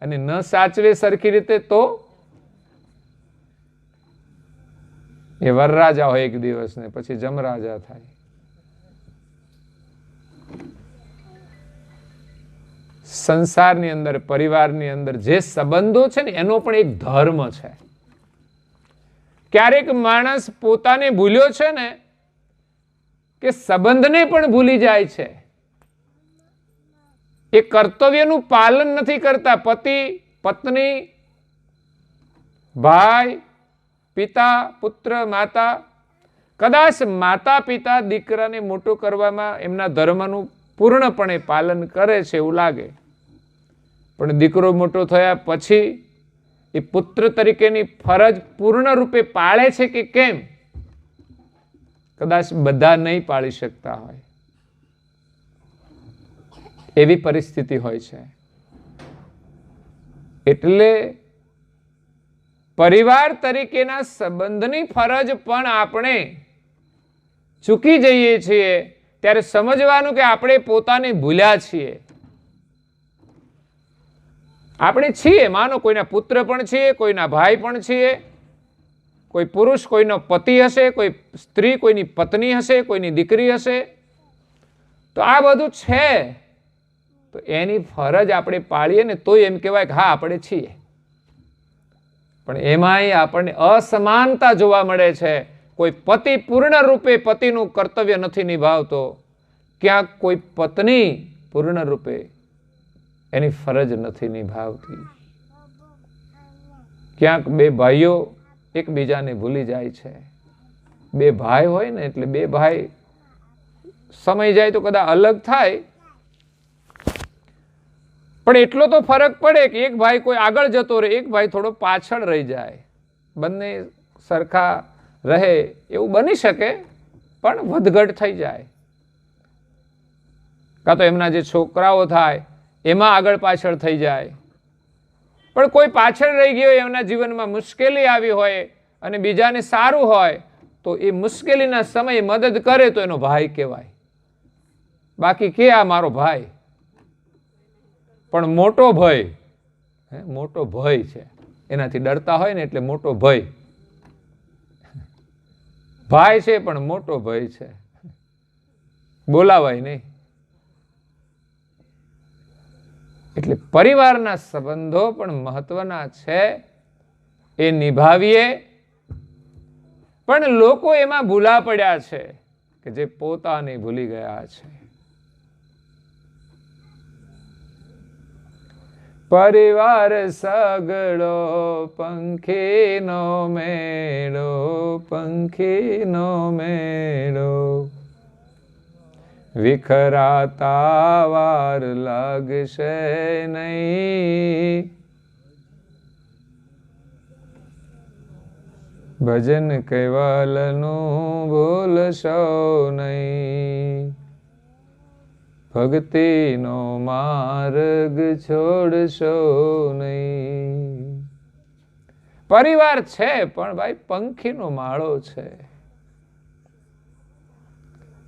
અને ન સાચવે સરખી રીતે તો એ વરરાજા હોય એક દિવસ ને પછી જમરાજા થાય. સંસારની અંદર, પરિવારની અંદર જે સંબંધો છે ને એનો પણ એક ધર્મ છે. ક્યારેક માણસ પોતાને ભૂલ્યો છે ને કે સંબંધને પણ ભૂલી જાય છે. એ કર્તવ્યનું પાલન નથી કરતા. પતિ, પત્ની, ભાઈ, પિતા, પુત્ર, માતા. કદાચ માતા પિતા દીકરાને મોટો કરવામાં એમના ધર્મનું પૂર્ણપણે પાલન કરે છે એવું લાગે, પણ દીકરો મોટો થયા પછી એ પુત્ર તરીકેની ફરજ પૂર્ણ રૂપે પાળે છે કે કેમ? કદાચ બધા નહીં પાળી શકતા હોય, એવી પરિસ્થિતિ હોય છે. એટલે પરિવાર તરીકેના સંબંધની ફરજ પણ આપણે ચૂકી જઈએ છીએ ત્યારે સમજવાનું કે આપણે પોતાને ભૂલ્યા છીએ. આપણે છીએ, માનો કોઈના પુત્ર પણ છીએ, કોઈના ભાઈ પણ છીએ, કોઈ પુરુષ કોઈનો પતિ હશે, કોઈ સ્ત્રી કોઈની પત્ની હશે, કોઈની દીકરી હશે. તો આ બધું છે, તો એની ફરજ આપણે પાળીએ ને તોય એમ કહેવાય કે હા આપણે છીએ. પણ એમાંય આપણને અસમાનતા જોવા મળે છે. કોઈ પતિ પૂર્ણ રૂપે પતિનું કર્તવ્ય નથી નિભાવતો, ક્યાંક કોઈ પત્ની પૂર્ણ રૂપે એની ફરજ નથી નિભાવતી. ક્યાંક બે ભાઈઓ એકબીજાને ભૂલી જાય છે. બે ભાઈ હોય ને એટલે બે ભાઈ સમય જાય તો કદાચ અલગ થાય, પણ એટલો તો ફરક પડે કે એક ભાઈ કોઈ આગળ જતો રહે, એક ભાઈ થોડો પાછળ રહી જાય. બંને સરખા રહે એવું બની શકે, પણ વધઘટ થઈ જાય. કાં તો એમના જે છોકરાઓ થાય એમાં આગળ પાછળ થઈ જાય. પણ કોઈ પાછળ રહી ગયો, એમના જીવનમાં મુશ્કેલી આવી હોય અને બીજાને સારું હોય તો એ મુશ્કેલીના સમયે મદદ કરે તો એનો ભાઈ કહેવાય. બાકી કે આ મારો ભાઈ, પણ મોટો ભય, મોટો ભય છે, એનાથી ડરતા હોય ને એટલે મોટો ભય. ભાઈ છે પણ મોટો ભય છે, બોલાવાય નહીં. એટલે પરિવારના સંબંધો પણ મહત્વના છે, એ નિભાવીએ. પણ લોકો એમાં ભૂલા પડ્યા છે કે જે પોતાને ભૂલી ગયા છે. પરિવાર સગડો પંખીનો મેળો, પંખીનો મેળો, વિખરાતા વાર લાગશે નહીં. ભજન કૈવલનું ભૂલશો નહીં, ભક્તિનો માર્ગ છોડશો નહીં. પરિવાર છે પણ ભાઈ પંખીનો માળો છે.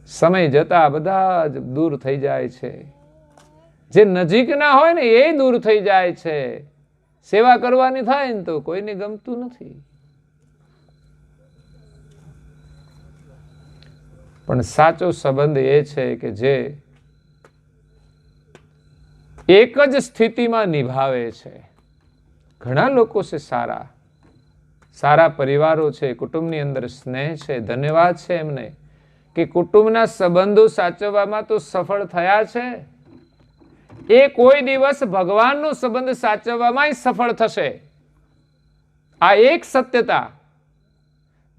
સમય જતા બધા જ દૂર થઈ જાય છે. જે નજીકના હોય ને એ દૂર થઈ જાય છે. સેવા કરવાની થાય ને તો કોઈને ગમતું નથી. પણ સાચો સંબંધ એ છે કે જે એક જ સ્થિતિમાં નિભાવે છે. ઘણા લોકો છે સારા, સારા પરિવારો છે, કુટુંબની અંદર સ્નેહ છે, ધન્યવાદ છે એમને કે કુટુંબના સંબંધો સાચવવામાં તો સફળ થયા છે. એ કોઈ દિવસ ભગવાનનો સંબંધ સાચવવામાં સફળ થશે. આ એક સત્યતા.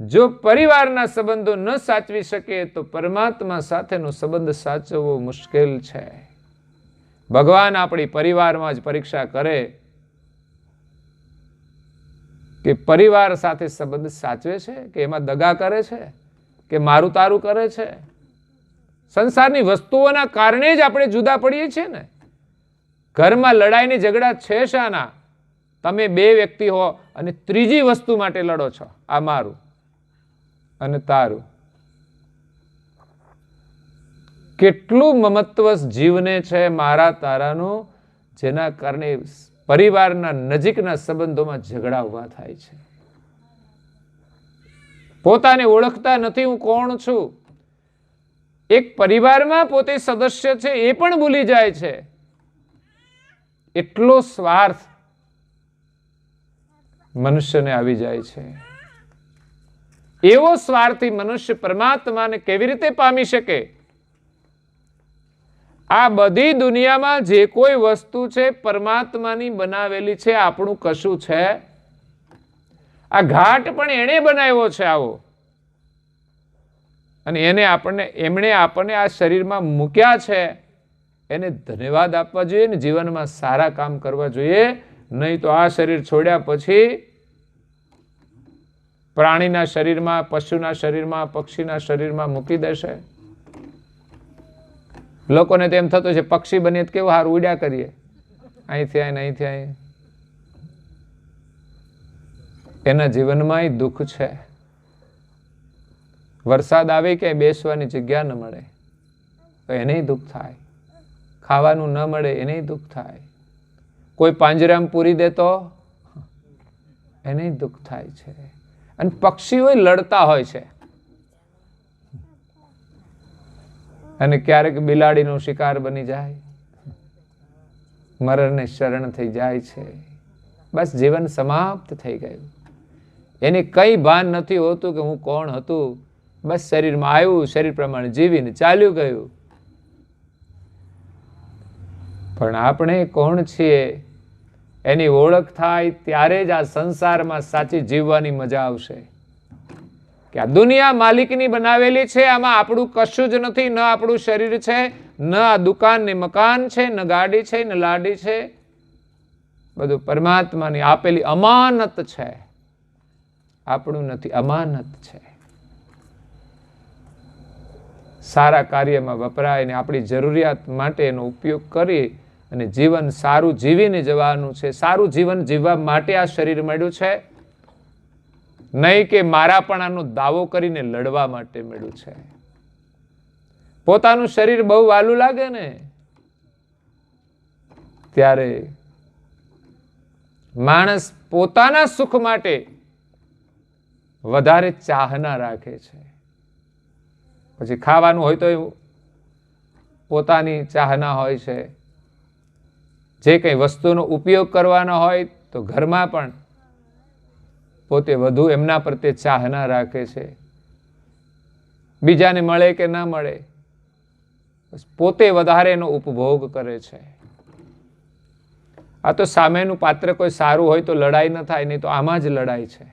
જો પરિવારના સંબંધો ન સાચવી શકે તો પરમાત્મા સાથેનો સંબંધ સાચવવો મુશ્કેલ છે. ભગવાન આપણી પરિવારમાં જ પરીક્ષા કરે કે પરિવાર સાથે સંબંધ સાચવે છે કે એમાં દગા કરે છે કે મારું તારું કરે છે. સંસારની વસ્તુઓના કારણે જ આપણે જુદા પડીએ છીએ ને. ઘરમાં લડાઈને ઝઘડા છે શાના? તમે બે વ્યક્તિ હો અને ત્રીજી વસ્તુ માટે લડો છો, આ મારું અને તારું. કેટલું મમત્વ જીવને છે મારા તારાનું, જેના કારણે પરિવારના નજીકના સંબંધોમાં ઝઘડા ઉભા થાય છે. પોતાને ઓળખતા નથી હું કોણ છું. એક પરિવારમાં પોતે સદસ્ય છે એ પણ ભૂલી જાય છે. એટલો સ્વાર્થ મનુષ્યને આવી જાય છે. એવો સ્વાર્થી મનુષ્ય પરમાત્માને કેવી રીતે પામી શકે? આ બધી દુનિયામાં જે કોઈ વસ્તુ છે પરમાત્માની બનાવેલી છે, આપણું કશું છે. આ ઘાટ પણ એણે બનાવ્યો છે આવો, અને એમણે આપણને આ શરીરમાં મૂક્યા છે. એને ધન્યવાદ આપવા જોઈએ ને જીવનમાં સારા કામ કરવા જોઈએ. નહીં તો આ શરીર છોડ્યા પછી પ્રાણીના શરીરમાં, પશુના શરીરમાં, પક્ષીના શરીરમાં મૂકી દેશે. લોકોને તેમ થતું છે પક્ષી બનીએ તો કેવું સારું ઉડ્યા કરીએ, અહીંથી અહીં અહીંથી અહીં. એના જીવનમાં દુઃખ છે. વરસાદ આવે કે બેસવાની જગ્યા ન મળે તો એને દુઃખ થાય. ખાવાનું ન મળે એને દુઃખ થાય. કોઈ પાંજરામાં પૂરી દે તો એને દુઃખ થાય છે. અને પક્ષીઓ લડતા હોય છે, અને ક્યારેક બિલાડીનો શિકાર બની જાય, મરણને શરણ થઈ જાય છે. બસ જીવન સમાપ્ત થઈ ગયું. એને કઈ ભાન નથી હોતું કે હું કોણ હતું. બસ શરીરમાં આવ્યું, શરીર પ્રમાણે જીવીને ચાલ્યું ગયું. પણ આપણે કોણ છીએ એની ઓળખ થાય ત્યારે જ આ સંસારમાં સાચી જીવવાની મજા આવશે. કે આ દુનિયા માલિકની બનાવેલી છે, આમાં આપણું કશું જ નથી. ન આપણું શરીર છે, ન આ દુકાન ને મકાન છે, ન ગાડી છે, ન લાડી છે. બધું પરમાત્માની આપેલી અમાનત છે, આપણું નથી, અમાનત છે. સારા કાર્યમાં વપરાય ને આપણી જરૂરિયાત માટે એનો ઉપયોગ કરી અને જીવન સારું જીવીને જવાનું છે. સારું જીવન જીવવા માટે આ શરીર મળ્યું છે, નહીં કે મારાપણાનો દાવો કરીને લડવા માટે મળ્યું છે. પોતાનું શરીર બહુ વાલું લાગે ને ત્યારે માણસ પોતાના સુખ માટે વધારે ચાહના રાખે છે. પછી ખાવાનું હોય તો પોતાની ચાહના હોય છે. જે કંઈ વસ્તુનો ઉપયોગ કરવાનો હોય તો ઘરમાં પણ પોતે વધુ એમના પ્રત્યે ચાહના રાખે છે. બીજાને મળે કે ના મળે, પોતે વધારે એનો ઉપભોગ કરે છે. આ તો સામેનું પાત્ર કોઈ સારું હોય તો લડાઈ ન થાય, નહીં તો આમાં જ લડાઈ છે.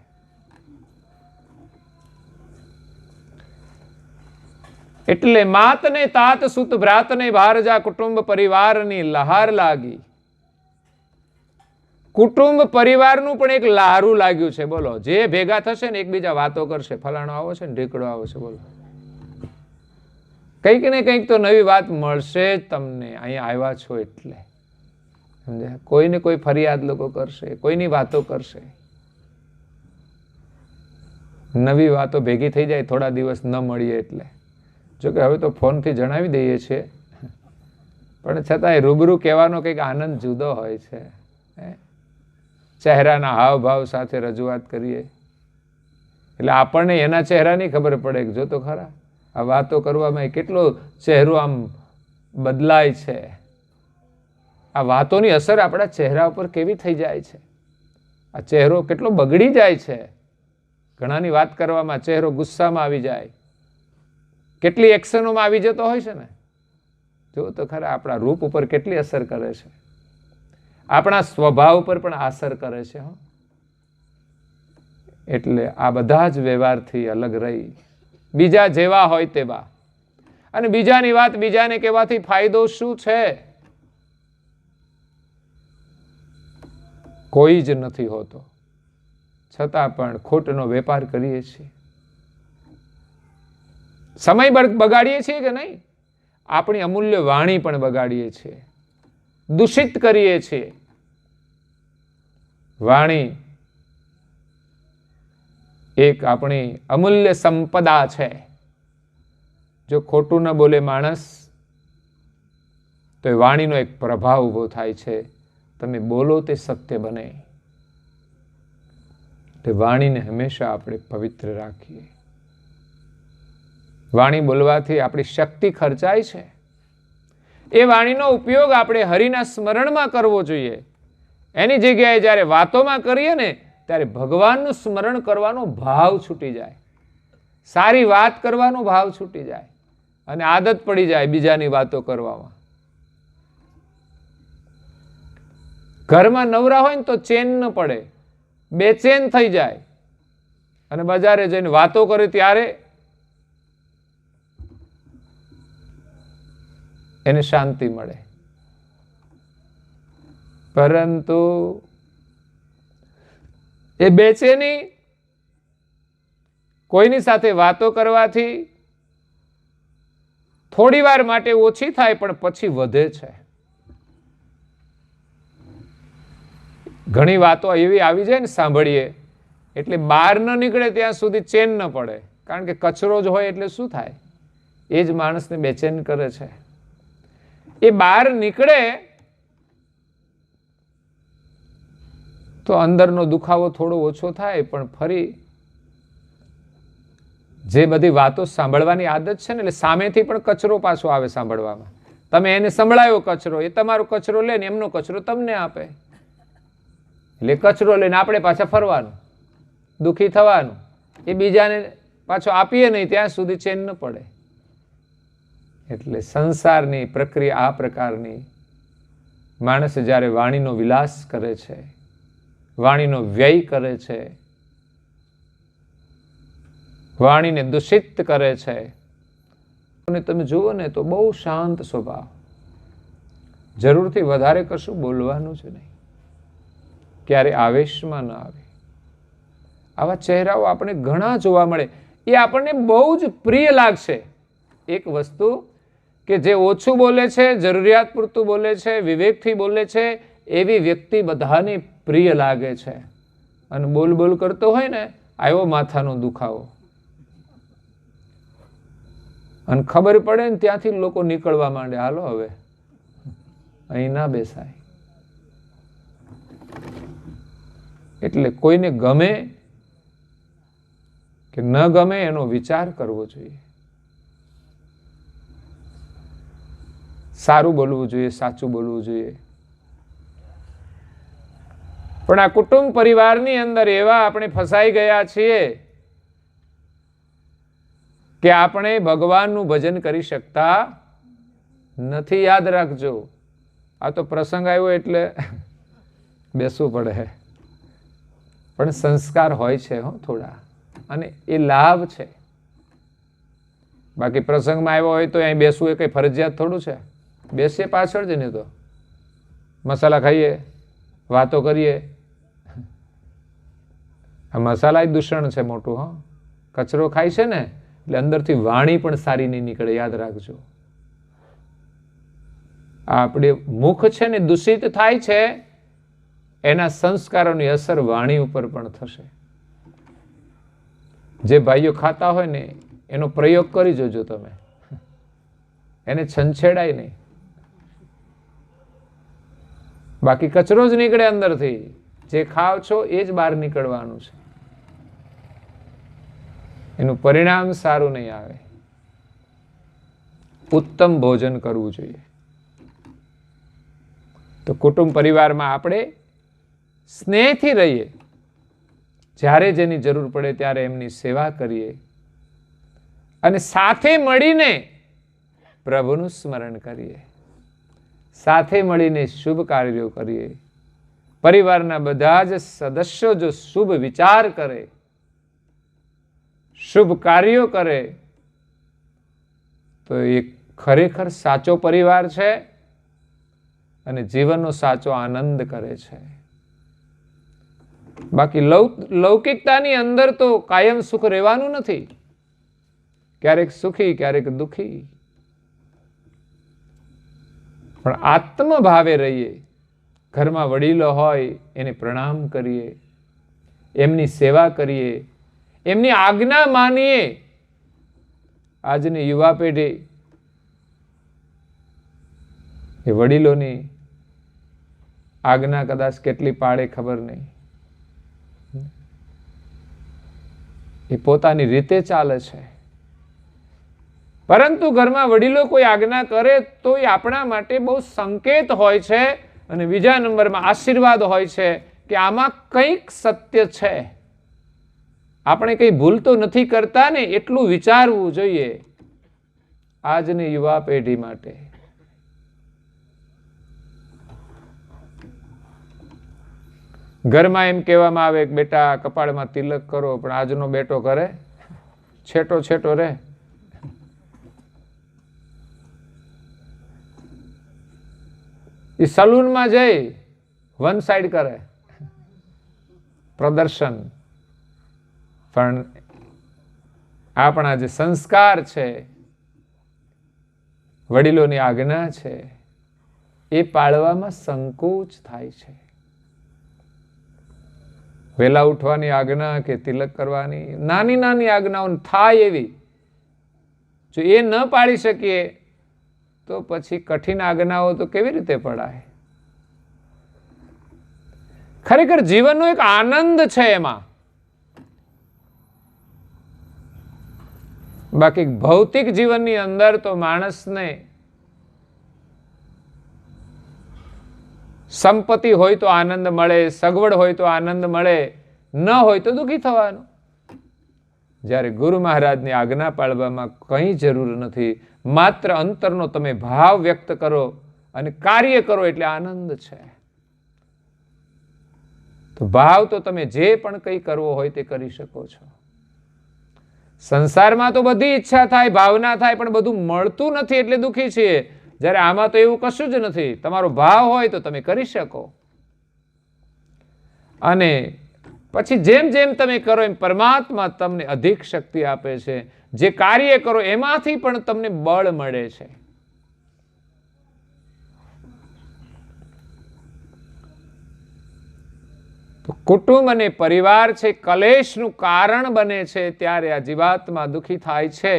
એટલે માતને તાત સુત ભ્રાતને ભારજા કુટુંબ પરિવારની લહાર લાગી. કુટુંબ પરિવારનું પણ એક લહારું લાગ્યું છે. બોલો, જે ભેગા થશે ને એકબીજા વાતો કરશે, ફલાણો આવો છે ને ઢીકડો આવો છે. બોલો, કંઈક ને કંઈક તો નવી વાત મળશે જ તમને. અહીંયા આવ્યા છો એટલે સમજ્યા. કોઈને કોઈ ફરિયાદ લોકો કરશે, કોઈની વાતો કરશે. નવી વાતો ભેગી થઈ જાય થોડા દિવસ ન મળીએ એટલે. જોકે હવે તો ફોનથી જણાવી દઈએ છીએ, પણ છતાંય રૂબરૂ કહેવાનો કંઈક આનંદ જુદો હોય છે. ચહેરાના હાવભાવ સાથે રજૂઆત કરીએ એટલે આપણને એના ચહેરાની ખબર પડે કે જો તો ખરા આ વાતો કરવામાં કેટલો ચહેરો આમ બદલાય છે. આ વાતોની અસર આપણા ચહેરા ઉપર કેવી થઈ જાય છે. આ ચહેરો કેટલો બગડી જાય છે. ઘણાની વાત કરવામાં ચહેરો ગુસ્સામાં આવી જાય, કેટલી એક્શનોમાં આવી જતો હોય છે ને. જો તો ખરા આપણા રૂપ ઉપર કેટલી અસર કરે છે, આપણા સ્વભાવ ઉપર પણ અસર કરે છે. એટલે આ બધા જ વ્યવહારથી અલગ રહી બીજા જેવા હોય તેવા, અને બીજાની વાત બીજાને કહેવાથી ફાયદો શું છે? કોઈ જ નથી હોતો. છતાં પણ ખોટનો વેપાર કરીએ છીએ. સમય બગાડીએ છીએ કે નહીં? આપણી અમૂલ્ય વાણી પણ બગાડીએ છીએ, દૂષિત કરીએ છીએ. વાણી એક આપણી અમૂલ્ય સંપદા છે. જો ખોટું ન બોલે માણસ તો એ વાણીનો એક પ્રભાવ ઉભો થાય છે. તમે બોલો તે સત્ય બને. તે વાણીને હંમેશા આપણે પવિત્ર રાખીએ. વાણી બોલવાથી આપણી શક્તિ ખર્ચાય છે. એ વાણીનો ઉપયોગ આપણે હરિના સ્મરણમાં કરવો જોઈએ. એની જગ્યાએ જ્યારે વાતોમાં કરીએ ને ત્યારે ભગવાનનું સ્મરણ કરવાનો ભાવ છૂટી જાય, સારી વાત કરવાનો ભાવ છૂટી જાય અને આદત પડી જાય બીજાની વાતો કરવામાં. ઘરમાં નવરા હોય ને તો ચેન ન પડે, બેચેન થઈ જાય અને બજારે જઈને વાતો કરે ત્યારે એને શાંતિ મળે. પરંતુ એ બેચેની કોઈની સાથે વાતો કરવાથી થોડી વાર માટે ઓછી થાય પણ પછી વધે છે. ઘણી વાતો એવી આવી જાય ને સાંભળીએ એટલે બહાર ન નીકળે ત્યાં સુધી ચેન ન પડે, કારણ કે કચરો જ હોય એટલે શું થાય, એ જ માણસને બેચેન કરે છે. એ બહાર નીકળે તો અંદરનો દુખાવો થોડો ઓછો થાય, પણ ફરી જે બધી વાતો સાંભળવાની આદત છે ને એટલે સામેથી પણ કચરો પાછો આવે સાંભળવામાં. તમે એને સંભળાયો કચરો, એ તમારો કચરો લે ને એમનો કચરો તમને આપે, એટલે કચરો લઈને આપણે પાછા ફરવાનું, દુઃખી થવાનું. એ બીજાને પાછો આપીએ નહીં ત્યાં સુધી ચેન ન પડે. એટલે સંસારની પ્રક્રિયા આ પ્રકારની. માણસ જ્યારે વાણીનો વિલાસ કરે છે, વાણીનો વ્યય કરે છે, વાણીને દૂષિત કરે છે, અને તમે જુઓ ને તો બહુ શાંત સ્વભાવ, જરૂરથી વધારે કશું બોલવાનું જ નહીં, ક્યારે આવેશમાં ન આવે. આવા ચહેરાઓ આપણે ઘણા જોવા મળે. એ આપણને બહુ જ પ્રિય લાગશે. એક વસ્તુ કે જે ઓછું બોલે છે, જરૂરિયાત પૂરતું બોલે છે, વિવેકથી બોલે છે, એવી વ્યક્તિ બધાને પ્રિય લાગે છે. અને બોલ બોલ કરતો હોય ને, આવ્યો માથાનો દુખાવો, અને ખબર પડે ને ત્યાંથી લોકો નીકળવા માંડે, હાલો હવે અહીં ના બેસાય. એટલે કોઈને ગમે કે ન ગમે એનો વિચાર કરવો જોઈએ. સારું બોલવું જોઈએ, સાચું બોલવું જોઈએ. પણ આ કુટુંબ પરિવારની અંદર એવા આપણે ફસાઈ ગયા છીએ કે આપણે ભગવાનનું ભજન કરી શકતા નથી. યાદ રાખજો, આ તો પ્રસંગ આવ્યો એટલે બેસવું પડે, પણ સંસ્કાર હોય છે હો થોડા, અને એ લાભ છે. બાકી પ્રસંગમાં આવ્યો હોય તો અહીં બેસવું એ કઈ ફરજિયાત થોડું છે. બેસીએ પાછળ જ, નહીં તો મસાલા ખાઈએ, વાતો કરીએ. આ મસાલા જ દૂષણ છે મોટું. હો, કચરો ખાય છે ને એટલે અંદરથી વાણી પણ સારી નહીં નીકળે, યાદ રાખજો. આપણે મુખ છે ને દૂષિત થાય છે, એના સંસ્કારોની અસર વાણી ઉપર પણ થશે. જે ભાઈઓ ખાતા હોય ને એનો પ્રયોગ કરી જોજો તમે, એને છંછેડાય નહીં. બાકી કચરો જ નીકળે અંદરથી. જે ખાવ છો એ જ બહાર નીકળવાનું છે. એનું પરિણામ સારું નહીં આવે. ઉત્તમ ભોજન કરવું જોઈએ. તો કુટુંબ પરિવારમાં આપણે સ્નેહથી રહીએ, જ્યારે જેની જરૂર પડે ત્યારે એમની સેવા કરીએ, અને સાથે મળીને પ્રભુનું સ્મરણ કરીએ, સાથે મળીને શુભ કાર્યો કરીએ. પરિવારના બધા જ સદસ્યો જો શુભ વિચાર કરે, શુભ કાર્યો કરે, તો એ ખરેખર સાચો પરિવાર છે અને જીવનનો સાચો આનંદ કરે છે. બાકી લૌકિકતાની અંદર તો કાયમ સુખ રહેવાનું નથી. ક્યારેક સુખી, ક્યારેક દુઃખી. પણ આત્મભાવે રહીએ. ઘરમાં વડીલો હોય એને પ્રણામ કરીએ, એમની સેવા કરીએ, એમની આજ્ઞા માનીએ. આજની યુવા પેઢી એ વડીલોની આજ્ઞા કદાચ કેટલી પાડે ખબર નહીં. એ પોતાની રીતે ચાલે છે. પરંતુ ઘરમાં વડીલો કોઈ આજ્ઞા કરે તો એ આપણા માટે બહુ સંકેત હોય છે અને બીજા નંબરમાં આશીર્વાદ હોય છે કે આમાં કંઈક સત્ય છે. આપણે કંઈ ભૂલ તો નથી કરતા ને, એટલું વિચારવું જોઈએ આજની યુવા પેઢી માટે. ઘરમાં એમ કહેવામાં આવે કે બેટા કપાળમાં તિલક કરો, પણ આજનો બેટો કરે? છેટો છેટો રહે. એ સલૂનમાં જઈ વન સાઈડ કરે પ્રદર્શન. પણ આપણા જે સંસ્કાર છે, વડીલોની આજ્ઞા છે, એ પાળવામાં સંકોચ થાય છે. વહેલા ઉઠવાની આજ્ઞા કે તિલક કરવાની, નાની નાની આજ્ઞાઓ થાય એવી, જો એ ન પાળી શકીએ તો પછી કઠિન આજ્ઞાઓ તો કેવી રીતે પડાય? ખરેખર જીવનનો એક આનંદ છે એમાં. બાકી ભૌતિક જીવનની અંદર તો માણસને સંપત્તિ હોય તો આનંદ મળે, સગવડ હોય તો આનંદ મળે, ન હોય તો દુઃખી થવાનું. જ્યારે ગુરુ મહારાજની આજ્ઞા પાળવામાં કંઈ જરૂર નથી, માત્ર અંતરનો તમે ભાવ વ્યક્ત કરો અને કાર્ય કરો એટલે આનંદ છે. તો ભાવ તો તમે જે પણ કંઈ કરવો હોય તે કરી શકો છો. સંસારમાં તો બધી ઈચ્છા થાય, ભાવના થાય, પણ બધું મળતું નથી એટલે દુઃખી છીએ. જ્યારે આમાં તો એવું કશું જ નથી. તમારો ભાવ હોય તો તમે કરી શકો. અને પછી જેમ જેમ તમે કરો એમ પરમાત્મા તમને અધિક શક્તિ આપે છે. જે કાર્ય કરો એમાંથી પણ તમને બળ મળે છે. તો કુટુંબ અને પરિવાર છે કલેશનું કારણ બને છે, ત્યારે આ જીવાત્મા દુઃખી થાય છે.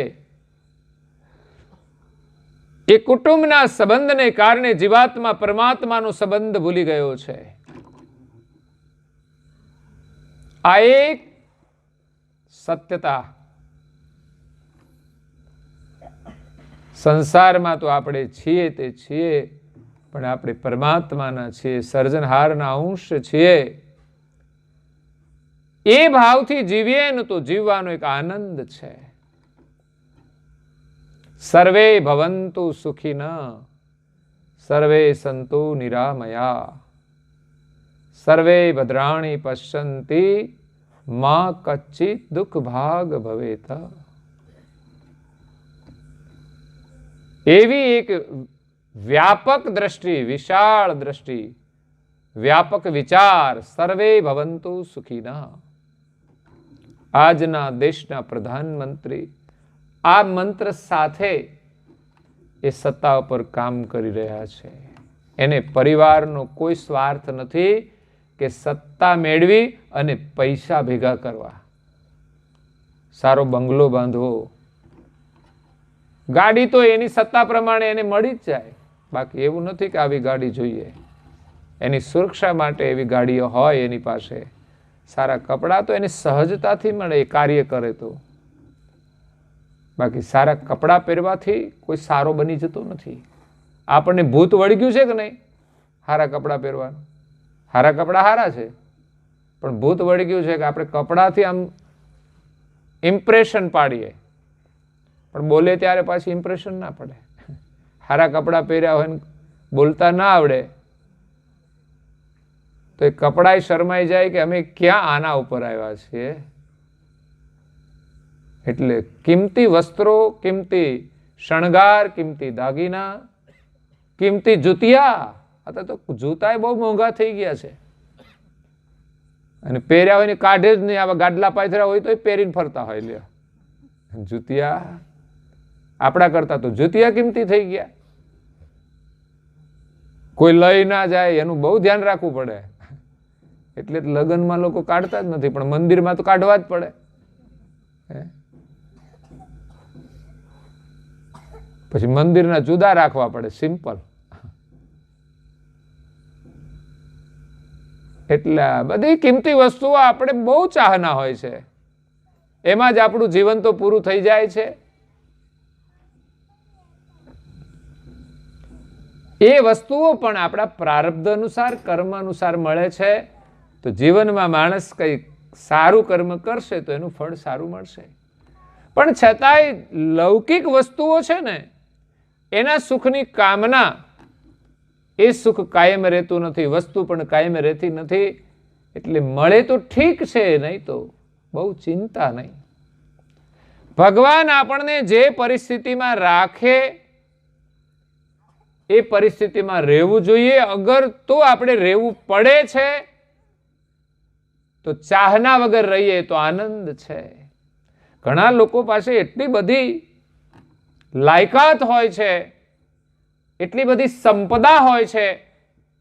એ કુટુંબના સંબંધને કારણે જીવાત્મા પરમાત્માનો સંબંધ ભૂલી ગયો છે. આ એક સત્યતા. સંસારમાં તો આપણે છીએ તે છીએ, પણ આપણે પરમાત્માના છીએ, સર્જનહારના અંશ છીએ. એ ભાવથી જીવીએ ને તો જીવવાનો એક આનંદ છે. સર્વે ભવંતુ સુખિનઃ, સર્વે સંતુ નિરામયા, સર્વે ભદ્રાણિ પશ્યન્તિ, મા કચ્ચિત દુઃખ ભાગ ભવેત. એવી એક વ્યાપક દ્રષ્ટિ, વિશાળ દ્રષ્ટિ, વ્યાપક વિચાર, સર્વે ભવંતુ સુખિનઃ. આજના દેશના પ્રધાનમંત્રી આ મંત્ર સાથે એ સત્તા ઉપર કામ કરી રહ્યા છે. એને પરિવારનો કોઈ સ્વાર્થ નથી કે સત્તા મેળવી અને પૈસા ભેગા કરવા, સારો બંગલો બાંધવો. ગાડી તો એની સત્તા પ્રમાણે એને મળી જ જાય. બાકી એવું નથી કે આવી ગાડી જોઈએ. એની સુરક્ષા માટે એવી ગાડીઓ હોય એની પાસે. સારા કપડાં તો એને સહજતાથી મળે એ કાર્ય કરે તો. બાકી સારા કપડાં પહેરવાથી કોઈ સારો બની જતો નથી. આપણને ભૂત વળગ્યું છે કે નહીં સારા કપડાં પહેરવાનું? સારા કપડાં સારા છે, પણ ભૂત વળગ્યું છે કે આપણે કપડાથી આમ ઇમ્પ્રેશન પાડીએ, પણ બોલે ત્યારે પાછી ઇમ્પ્રેશન ના પડે. સારા કપડાં પહેર્યા હોય ને બોલતા ના આવડે તો એ કપડાય શરમાઈ જાય કે અમે ક્યાં આના ઉપર આવ્યા છીએ. એટલે કિંમતી વસ્ત્રો, કિંમતી શણગાર, કિંમતી દાગીના, કિંમતી જૂતિયા. અત્યારે તો જૂતા બહુ મોંઘા થઈ ગયા છે અને પહેર્યા હોય ને કાઢે જ નહીં. આવા ગાડલા પાથર્યા હોય તો પહેરીને ફરતા હોય. લ્યો જૂતિયા આપણા કરતા તો જૂતિયા કિંમતી થઈ ગયા. કોઈ લઈ ના જાય એનું બહુ ધ્યાન રાખવું પડે. એટલે લગ્નમાં લોકો કાઢતા જ નથી, પણ મંદિરમાં તો કાઢવા જ પડે. પછી મંદિરના જુદા રાખવા પડે, સિમ્પલ. એટલે બધી કિંમતી વસ્તુઓ આપણે બહુ ચાહના હોય છે. એમાં જ આપણું જીવન તો પૂરું થઈ જાય છે. એ વસ્તુઓ પણ આપણા પ્રારબ્ધ અનુસાર કર્મ અનુસાર મળે છે. તો જીવનમાં માણસ કંઈક સારું કર્મ કરશે તો એનું ફળ સારું મળશે. પણ છતાંય લૌકિક વસ્તુઓ છે ને, એના સુખની કામના, એ સુખ કાયમ રહેતું નથી, વસ્તુ પણ કાયમ રહેતી નથી. એટલે મળે તો ઠીક છે, નહીં તો બહુ ચિંતા નહીં. ભગવાન આપણને જે પરિસ્થિતિમાં રાખે એ પરિસ્થિતિમાં રહેવું જોઈએ. અગર તો આપણે રહેવું પડે છે તો ચાહના વગર રહીએ તો આનંદ છે. ઘણા લોકો પાસે એટલી બધી લાયકાત હોય છે, એટલી બધી સંપદા હોય છે,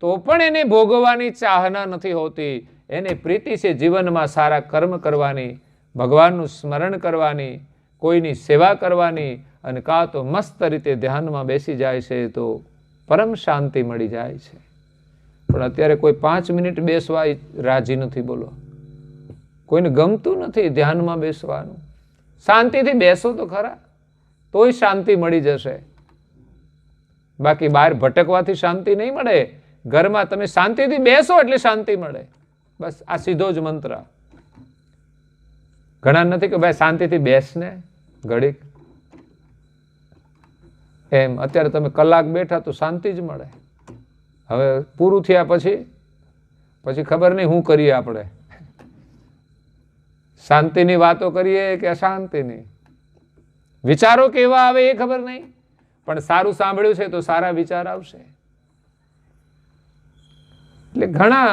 તો પણ એને ભોગવવાની ચાહના નથી હોતી. એને પ્રીતિ છે જીવનમાં સારા કર્મ કરવાની, ભગવાનનું સ્મરણ કરવાની, કોઈની સેવા કરવાની, અને કાં તો મસ્ત રીતે ધ્યાનમાં બેસી જાય છે તો પરમ શાંતિ મળી જાય છે. પણ અત્યારે કોઈ 5 મિનિટ બેસવા રાજી નથી. બોલો, કોઈને ગમતું નથી ધ્યાનમાં બેસવાનું. શાંતિથી બેસો તો ખરા, તોય શાંતિ મળી જશે. બાકી બહાર ભટકવાથી શાંતિ નહીં મળે. ઘરમાં તમે શાંતિથી બેસો એટલે શાંતિ મળે. બસ આ સીધો જ મંત્ર. ઘણા નથી કે ભાઈ શાંતિથી બેસને ઘડીક, એમ અત્યારે તમે કલાક બેઠા તો શાંતિ જ મળે. હવે પૂરું થયા પછી ખબર નહીં શું કરીએ આપણે. શાંતિની વાતો કરીએ કે અશાંતિની, વિચારો કેવા આવે એ ખબર નહીં, પણ સારું સાંભળ્યું છે તો સારા વિચાર આવશે. એટલે ઘણા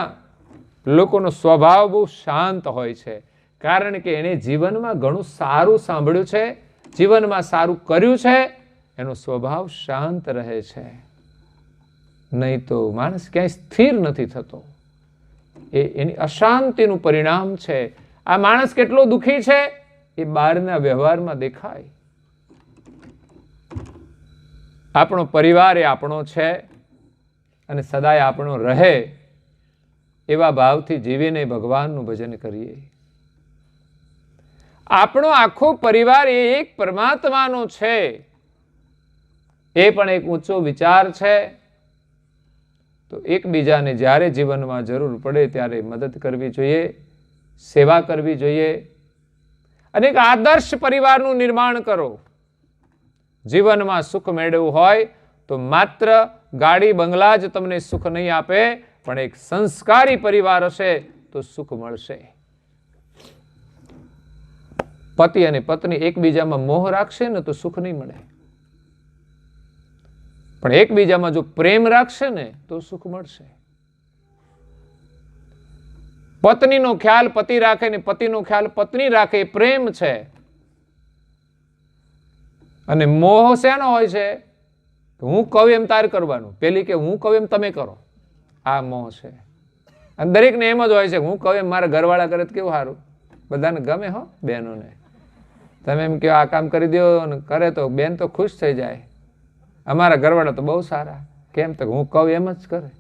લોકોનો સ્વભાવ બહુ શાંત હોય છે, કારણ કે એને જીવનમાં ઘણું સારું સાંભળ્યું છે, જીવનમાં સારું કર્યું છે, એનો સ્વભાવ શાંત રહે છે. નહીં તો માણસ ક્યાંય સ્થિર નથી થતો. એ એની અશાંતિનું પરિણામ છે. આ માણસ કેટલો દુઃખી છે એ બહારના વ્યવહારમાં દેખાય. આપણો પરિવાર એ આપણો છે અને સદાય આપણો રહે, એવા ભાવથી જીવીને ભગવાનનું ભજન કરીએ. આપણો આખો પરિવાર એ એક પરમાત્માનો છે. એ પણ એક ઊંચો વિચાર છે. તો એકબીજાને જ્યારે જીવનમાં જરૂર પડે ત્યારે મદદ કરવી જોઈએ, સેવા કરવી જોઈએ, અને એક આદર્શ પરિવારનું નિર્માણ કરો. જીવનમાં સુખ મેળવવું હોય તો માત્ર ગાડી બંગલા જ તમને સુખ નહીં આપે, પણ એક સંસ્કારી પરિવાર હશે તો સુખ મળશે. પતિ અને પત્ની એકબીજામાં મોહ રાખશે ને તો સુખ નહીં મળે, પણ એકબીજામાં જો પ્રેમ રાખશે ને તો સુખ મળશે. પત્નીનો ખ્યાલ પતિ રાખે ને પતિનો ખ્યાલ પત્ની રાખે, એ પ્રેમ છે. અને મોહ શેનો હોય છે? હું કહું એમ તારે કરવાનું, પેલી કે હું કહું એમ તમે કરો, આ મોહ છે. અને દરેકને એમ જ હોય છે, હું કહું એમ મારા ઘરવાળા કરે તો કેવું સારું, બધાને ગમે. હો બહેનોને તમે એમ કહો આ કામ કરી દો અને કરે તો બેન તો ખુશ થઈ જાય. અમારા ઘરવાળા તો બહુ સારા, કેમ તો હું કહું એમ જ કરે.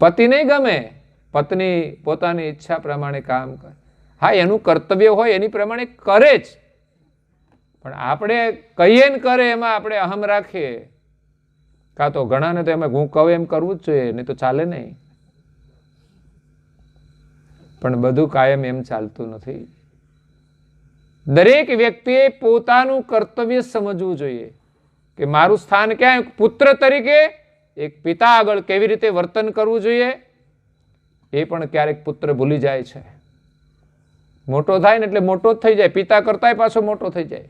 પતિ નહીં ગમે, પત્ની પોતાની ઈચ્છા પ્રમાણે કામ કરે. હા, એનું કર્તવ્ય હોય એની પ્રમાણે કરે જ, પણ આપણે કહીએ ને કરે એમાં આપણે અહમ રાખીએ. કાં તો ઘણાને તો એમાં હું કહું એમ કરવું જ જોઈએ, નહીં તો ચાલે નહીં. પણ બધું કાયમ એમ ચાલતું નથી. દરેક વ્યક્તિએ પોતાનું કર્તવ્ય સમજવું જોઈએ કે મારું સ્થાન ક્યાં. પુત્ર તરીકે એક પિતા આગળ કેવી રીતે વર્તન કરવું જોઈએ એ પણ ક્યારેક પુત્ર ભૂલી જાય છે. મોટો થાય ને એટલે મોટો જ થઈ જાય, પિતા કરતાંય પાછો મોટો થઈ જાય.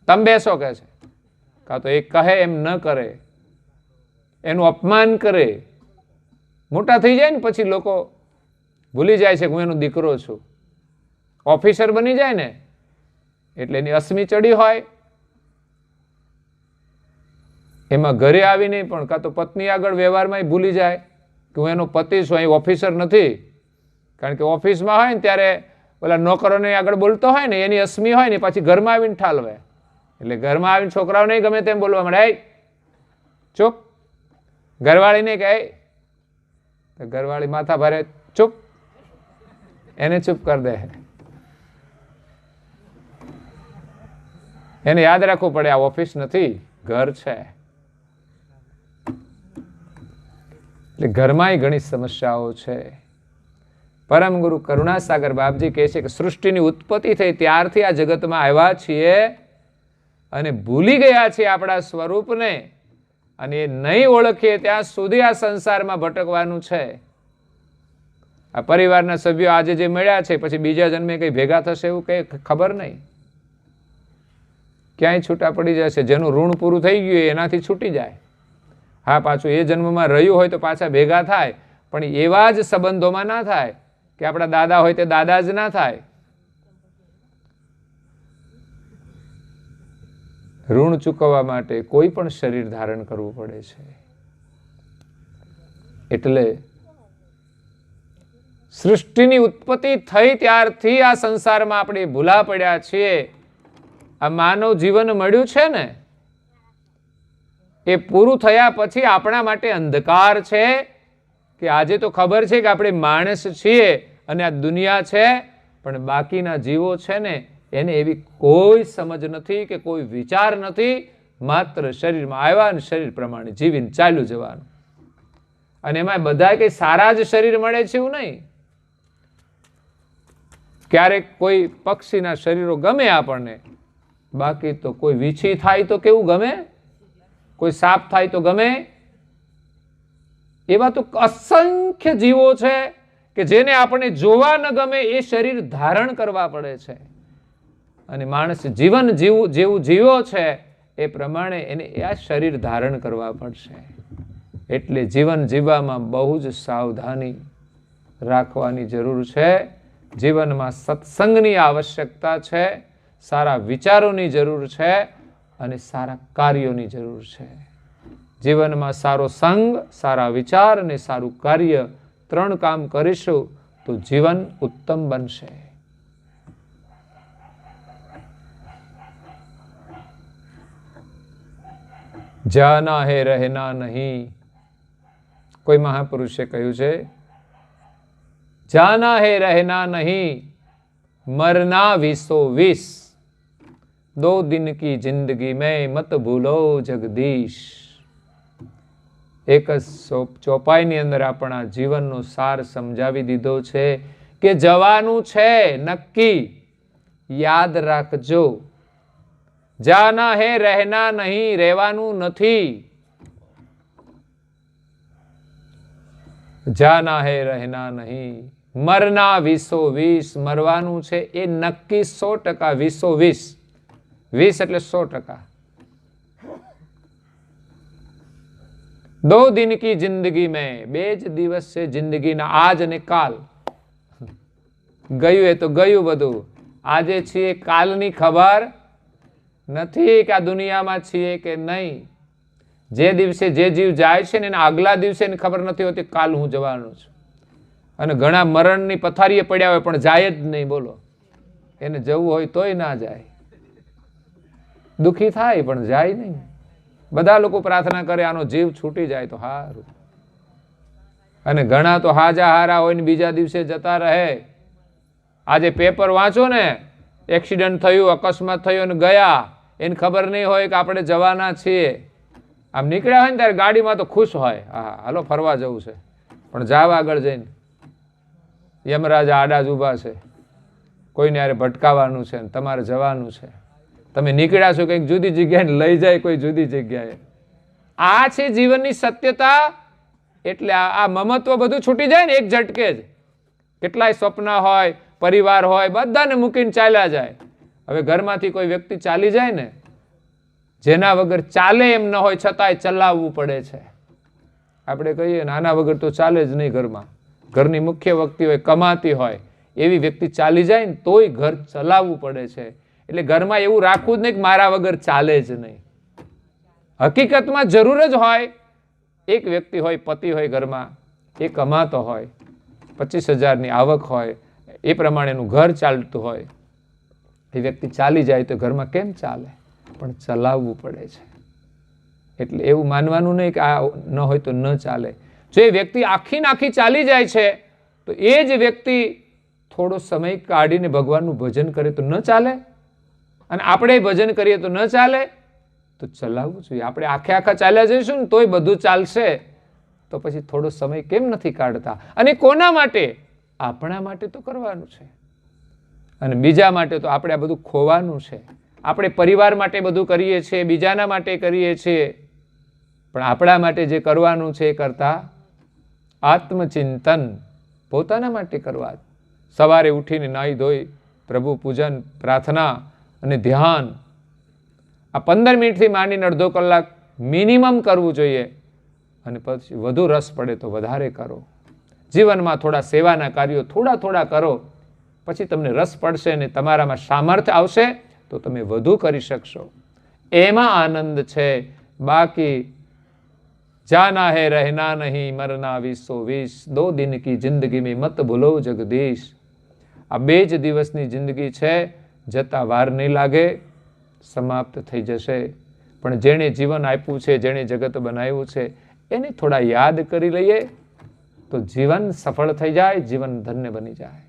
તમે બેસો કહે છે, કાં તો એ કહે એમ ન કરે, એનું અપમાન કરે. મોટા થઈ જાય ને પછી લોકો ભૂલી જાય છે કે હું એનો દીકરો છું. ઓફિસર બની જાય ને એટલે એની અસમી ચડી હોય, એમાં ઘરે આવીને પણ કાં તો પત્ની આગળ વ્યવહારમાં ભૂલી જાય કે હું એનો પતિ છું, અહીં ઓફિસર નથી. કારણ કે ઓફિસમાં હોય ને ત્યારે પેલા નોકરોને આગળ બોલતો હોય ને એની અસમી હોય ને પાછી ઘરમાં આવીને ઠાલવે. એટલે ઘરમાં આવીને છોકરાઓ નહીં ગમે તેમ બોલવા મળે, એ ચૂપ. ઘરવાળીને કહે, ઘરવાળી માથા ભારે, ચૂપ, એને ચૂપ કરી દે. એને યાદ રાખવું પડે આ ઓફિસ નથી, ઘર છે. એટલે ઘરમાંય ઘણી સમસ્યાઓ છે. પરમ ગુરુ કરુણાસાગર બાપજી કહે છે કે સૃષ્ટિની ઉત્પત્તિ થઈ ત્યારથી આ જગતમાં આવ્યા છીએ અને ભૂલી ગયા છીએ આપણા સ્વરૂપને, અને એ નહીં ઓળખીએ ત્યાં સુધી આ સંસારમાં ભટકવાનું છે. આ પરિવારના સભ્યો આજે જે મળ્યા છે પછી બીજા જન્મે કઈ ભેગા થશે એવું કઈ ખબર નહીં. ક્યાંય છૂટા પડી જશે. જેનું ઋણ પૂરું થઈ ગયું એનાથી છૂટી જાય. હા, પાછું એ જન્મમાં રહ્યું હોય તો પાછા ભેગા થાય, પણ એવા જ સંબંધોમાં ના થાય કે આપણા દાદા હોય તે દાદા જ ના થાય. ઋણ ચૂકવવા માટે કોઈ પણ શરીર ધારણ કરવું પડે છે. એટલે સૃષ્ટિની ઉત્પત્તિ થઈ ત્યારથી આ સંસારમાં આપણે ભૂલા પડ્યા છીએ. આ માનવ જીવન મળ્યું છે ને, એ પૂરું થયા પછી આપણા માટે અંધકાર છે. કે આજે તો ખબર છે કે આપણે માણસ છીએ અને આ દુનિયા છે, પણ બાકીના જીવો છે ને એને એવી કોઈ સમજ નથી કે કોઈ વિચાર નથી. માત્ર શરીરમાં આવ્યા અને શરીર પ્રમાણે જીવીને ચાલ્યું જવાનું. અને એમાં બધા કઈ સારા જ શરીર મળે છે એવું નહીં. ક્યારેક કોઈ પક્ષીના શરીરો ગમે આપણને, બાકી તો કોઈ વીછી થાય તો કેવું ગમે, કોઈ સાપ થાય તો ગમે. એવા તો અસંખ્ય જીવો છે કે જેને આપણે જોવા ન ગમે એ શરીર ધારણ કરવા પડે છે. અને માણસ જીવન જેવું જીવો છે એ પ્રમાણે એને આ શરીર ધારણ કરવા પડશે. એટલે જીવન જીવવામાં બહુ જ સાવધાની રાખવાની જરૂર છે. જીવનમાં સત્સંગની આવશ્યકતા છે, સારા વિચારોની જરૂર છે અને સારા કાર્યોની જરૂર છે. જીવનમાં સારો સંગ, સારા વિચાર અને સારું કાર્ય, 3 કામ કરીશું તો જીવન ઉત્તમ બનશે. જાના હે રહેના નહીં. કોઈ મહાપુરુષે કહ્યું છે, જાના હે રહેના નહીં, મરના 20 2 दिन की जिंदगी में मत भूलो जगदीश. એક જ ચોપાઈની અંદર આપણા જીવનનો સાર સમજાવી દીધો છે કે જવાનું છે નક્કી, યાદ રાખજો. જાના હે રહેના નહીં, રહેવાનું નથી. જાના હે રહેના નહીં, મરના 20 મરવાનું છે એ નક્કી 100%. 20 એટલે 100%. 2 दिन की जिंदगी में, 2 જ દિવસ છે જિંદગીના, આજ અને કાલ. ગયું એ તો ગયું બધું. આજે છીએ, કાલની ખબર નથી કે આ દુનિયામાં છીએ કે નહીં. જે દિવસે જે જીવ જાય છે ને એના આગલા દિવસે એને ખબર નથી હોતી કાલ હું જવાનું છું. અને ઘણા મરણની પથારીએ પડ્યા હોય પણ જાય જ નહીં. બોલો, એને જવું હોય તોય ના જાય. દુઃખી થાય પણ જાય નહીં. બધા લોકો પ્રાર્થના કરે આનો જીવ છૂટી જાય તો સારું. અને ઘણા તો હાજા હારા હોય ને બીજા દિવસે જતા રહે. આજે પેપર વાંચો ને, એક્સિડન્ટ થયું, અકસ્માત થયો ને ગયા, એને ખબર નહીં હોય કે આપણે જવાના છીએ. આમ નીકળ્યા હોય ને ત્યારે ગાડીમાં તો ખુશ હોય, હા હાલો ફરવા જવું છે, પણ જાવ આગળ જઈને યમરાજ આડા જ ઊભા છે, કોઈને યારે ભટકાવાનું છે, તમારે જવાનું છે. તમે નીકળ્યા છો કંઈક જુદી જગ્યાએ લઈ જાય કોઈ જુદી જગ્યાએ. આ છે જીવનની સત્યતા. એટલે આ મમત્વ બધું છૂટી જાય ને એક ઝટકે જ. કેટલાય સપના હોય, પરિવાર હોય, બધાને મૂકીને ચાલ્યા જાય. હવે ઘરમાંથી કોઈ વ્યક્તિ ચાલી જાય ને, જેના વગર ચાલે એમ ન હોય છતાંય ચલાવવું પડે છે. આપણે કહીએ ને આના વગર તો ચાલે જ નહીં ઘરમાં. ઘરની મુખ્ય વ્યક્તિ હોય, કમાતી હોય, એવી વ્યક્તિ ચાલી જાય ને તોય ઘર ચલાવવું પડે છે. એટલે ઘરમાં એવું રાખવું જ નહીં કે મારા વગર ચાલે જ નહીં. હકીકતમાં જરૂર જ હોય. એક વ્યક્તિ હોય, પતિ હોય ઘરમાં, એ કમાતો હોય, 25,000ની આવક હોય, એ પ્રમાણેનું ઘર ચાલતું હોય, એ વ્યક્તિ ચાલી જાય તો ઘરમાં કેમ ચાલે? પણ ચલાવવું પડે છે. એટલે એવું માનવાનું નહીં કે આ ન હોય તો ન ચાલે. જો એ વ્યક્તિ આખી ચાલી જાય છે તો એ જ વ્યક્તિ થોડો સમય કાઢીને ભગવાનનું ભજન કરે તો ન ચાલે? અને આપણે ભજન કરીએ તો ન ચાલે? તો ચલાવવું જોઈએ. આપણે આખા ચાલ્યા જઈશું ને તોય બધું ચાલશે, તો પછી થોડો સમય કેમ નથી કાઢતા? અને કોના માટે? આપણા માટે તો કરવાનું છે, અને બીજા માટે તો આપણે આ બધું ખોવાનું છે. આપણે પરિવાર માટે બધું કરીએ છીએ, બીજાના માટે કરીએ છીએ, પણ આપણા માટે જે કરવાનું છે એ કરતા આત્મચિંતન પોતાના માટે કરવા. સવારે ઉઠીને નાહી ધોઈ પ્રભુ પૂજન, પ્રાર્થના અને ધ્યાન આ 15 મિનિટથી માંડીને અડધો કલાક મિનિમમ કરવું જોઈએ. અને પછી વધુ રસ પડે તો વધારે કરો. જીવનમાં થોડા સેવાના કાર્યો થોડા કરો, પછી તમને રસ પડશે અને તમારામાં સામર્થ્ય આવશે તો તમે વધુ કરી શકશો. એમાં આનંદ છે. બાકી जाना है रहना नहीं, मरना 20 2 दिन की जिंदगी में मत भूलो जगदीश. આ 2 જ દિવસની જિંદગી છે, જતા વાર નહીં લાગે, સમાપ્ત થઈ જશે. પણ જેણે જીવન આપ્યું છે, જેણે જગત બનાવ્યું છે, એને થોડા યાદ કરી લઈએ તો જીવન સફળ થઈ જાય, જીવન ધન્ય બની જાય.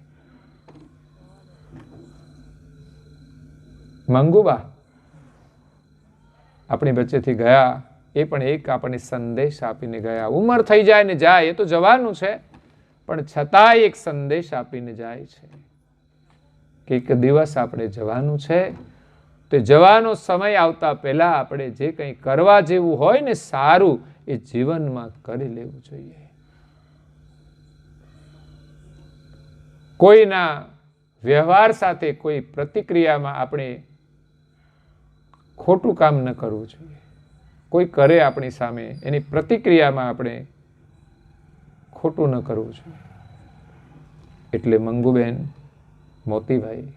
મંગુબા આપણી વચ્ચેથી ગયા, એ પણ એક આપણને સંદેશ આપીને ગયા. ઉંમર થઈ જાય ને જાય, એ તો જવાનું છે, પણ છતાંય એક સંદેશ આપીને જાય છે કે એક દિવસ આપણે જવાનું છે. તો જવાનો સમય આવતા પહેલા આપણે જે કંઈ કરવા જેવું હોય ને સારું, એ જીવનમાં કરી લેવું જોઈએ. કોઈના વ્યવહાર સાથે કોઈ પ્રતિક્રિયામાં આપણે ખોટું કામ ન કરવું જોઈએ. કોઈ કરે આપણી સામે, એની પ્રતિક્રિયામાં આપણે ખોટું ન કરવું જોઈએ. એટલે મંગુબેન, મોતીભાઈ,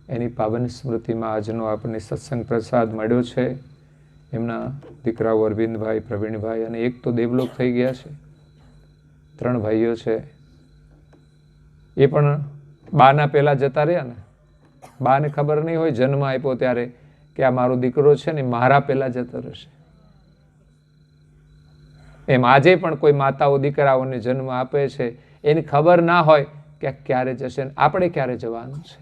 એની પાવન સ્મૃતિમાં આજનો આપણને સત્સંગ પ્રસાદ મળ્યો છે. એમના દીકરાઓ અરવિંદભાઈ, પ્રવીણભાઈ અને એક તો દેવલોક થઈ ગયા છે. 3 ભાઈઓ છે. એ પણ બાના પહેલા જતા રહ્યા ને. બાને ખબર નહીં હોય જન્મ આપ્યો ત્યારે કે આ મારો દીકરો છે ને મારા પહેલા જતો રહેશે. એમ આજે પણ કોઈ માતાઓ દીકરાઓને જન્મ આપે છે, એની ખબર ના હોય કે ક્યારે જશે, આપણે ક્યારે જવાનું છે.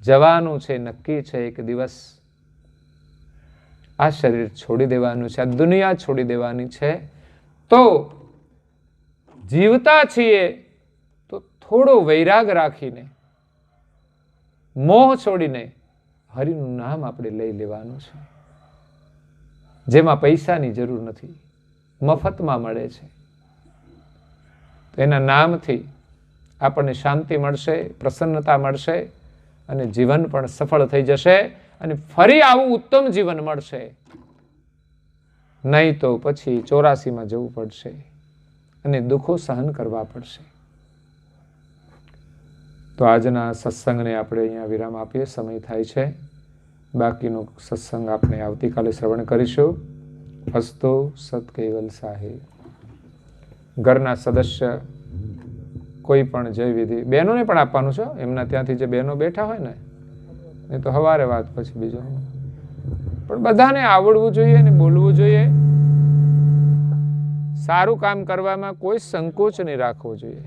જવાનું છે, નક્કી છે. એક દિવસ આ શરીર છોડી દેવાનું છે, આ દુનિયા છોડી દેવાની છે. તો જીવતા છીએ તો થોડો વૈરાગ રાખીને, મોહ છોડીને હરિનું નામ આપણે લઈ લેવાનું છે, જેમાં પૈસાની જરૂર નથી, મફતમાં મળે છે. તો એના નામથી આપણને શાંતિ મળશે, પ્રસન્નતા મળશે અને જીવન પણ સફળ થઈ જશે અને ફરી આવું ઉત્તમ જીવન મળશે. નહીં તો પછી 84માં જવું પડશે અને દુઃખો સહન કરવા પડશે. તો આજના સત્સંગને આપણે અહીંયા વિરામ આપીએ, સમય થાય છે. બાકીનો સત્સંગ આપણે આવતીકાલે શ્રવણ કરીશું. અસ્તુ સત કેવલ સાહેબ. ઘરના સદસ્ય કોઈ પણ જય વિધિ બહેનોને પણ આપવાનું છે. એમના ત્યાંથી જે બહેનો બેઠા હોય ને, એ તો હવારે વાત, પછી બીજો. પણ બધાને આવડવું જોઈએ અને બોલવું જોઈએ. સારું કામ કરવામાં કોઈ સંકોચ નહીં રાખવો જોઈએ.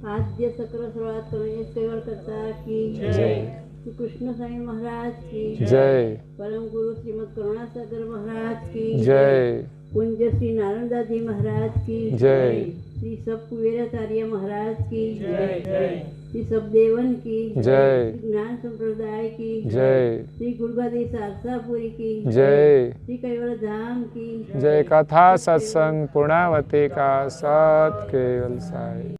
आद्य सकल सर्वात करुणे सेवा करता की
जय.
श्री कृष्ण साईं महाराज की
जय.
परम गुरु श्रीमद करुणासागर महाराज की
जय.
पूज्य श्री नारायणदास जी महाराज की
जय.
श्री सब कुबेराचार्य महाराज की जय. श्री सबदेवन की
जय.
श्री ज्ञान संप्रदाय की
जय.
श्री गुरुगादी सारसापुरी की
जय.
श्री कैवल धाम की
जय. कथा सत्संग पूर्णावती का सत केवल साई.